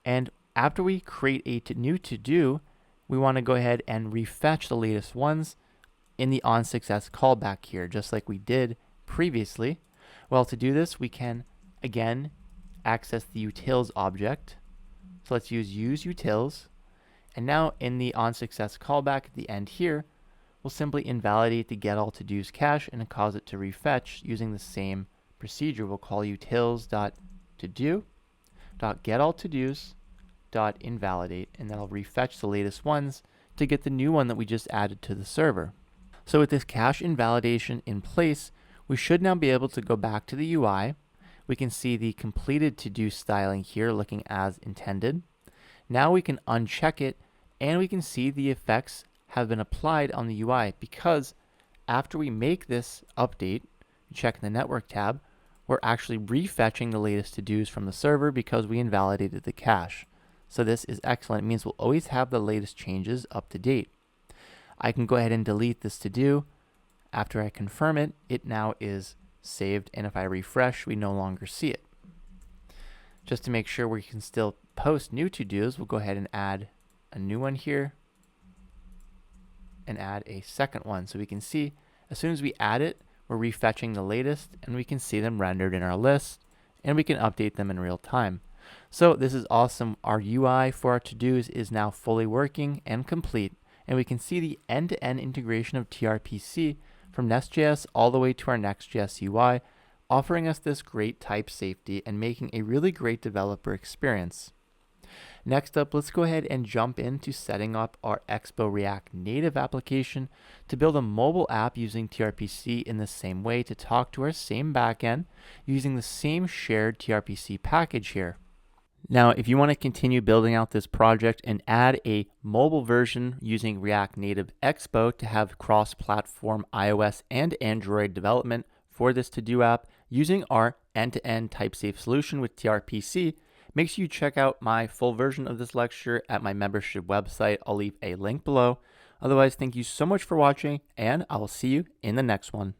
and after we create a new to-do, we want to go ahead and refetch the latest ones in the onSuccess callback here, just like we did previously. Well, to do this, we can again access the utils object. So let's use utils, and now in the onSuccess callback at the end here, we'll simply invalidate the get all to-dos cache and cause it to refetch using the same procedure. We'll call utils.to-do.getAllToDos.invalidate, and that'll refetch the latest ones to get the new one that we just added to the server. So with this cache invalidation in place, we should now be able to go back to the UI. We can see the completed to-do styling here looking as intended. Now we can uncheck it, and we can see the effects have been applied on the UI, because after we make this update, check the network tab, we're actually refetching the latest to-dos from the server because we invalidated the cache. So this is excellent. It means we'll always have the latest changes up to date. I can go ahead and delete this to-do. After I confirm it, it now is saved, and if I refresh, we no longer see it. Just to make sure we can still post new to-dos, we'll go ahead and add a new one here and add a second one. So we can see as soon as we add it, we're refetching the latest, and we can see them rendered in our list, and we can update them in real time. So this is awesome. Our UI for our to-dos is now fully working and complete, and we can see the end-to-end integration of tRPC from NestJS all the way to our Next.js UI, offering us this great type safety and making a really great developer experience. Next up, let's go ahead and jump into setting up our Expo React Native application to build a mobile app using tRPC in the same way to talk to our same backend using the same shared tRPC package here. Now, if you want to continue building out this project and add a mobile version using React Native Expo to have cross-platform iOS and Android development for this to-do app using our end-to-end type-safe solution with tRPC, make sure you check out my full version of this lecture at my membership website. I'll leave a link below. Otherwise, thank you so much for watching, and I will see you in the next one.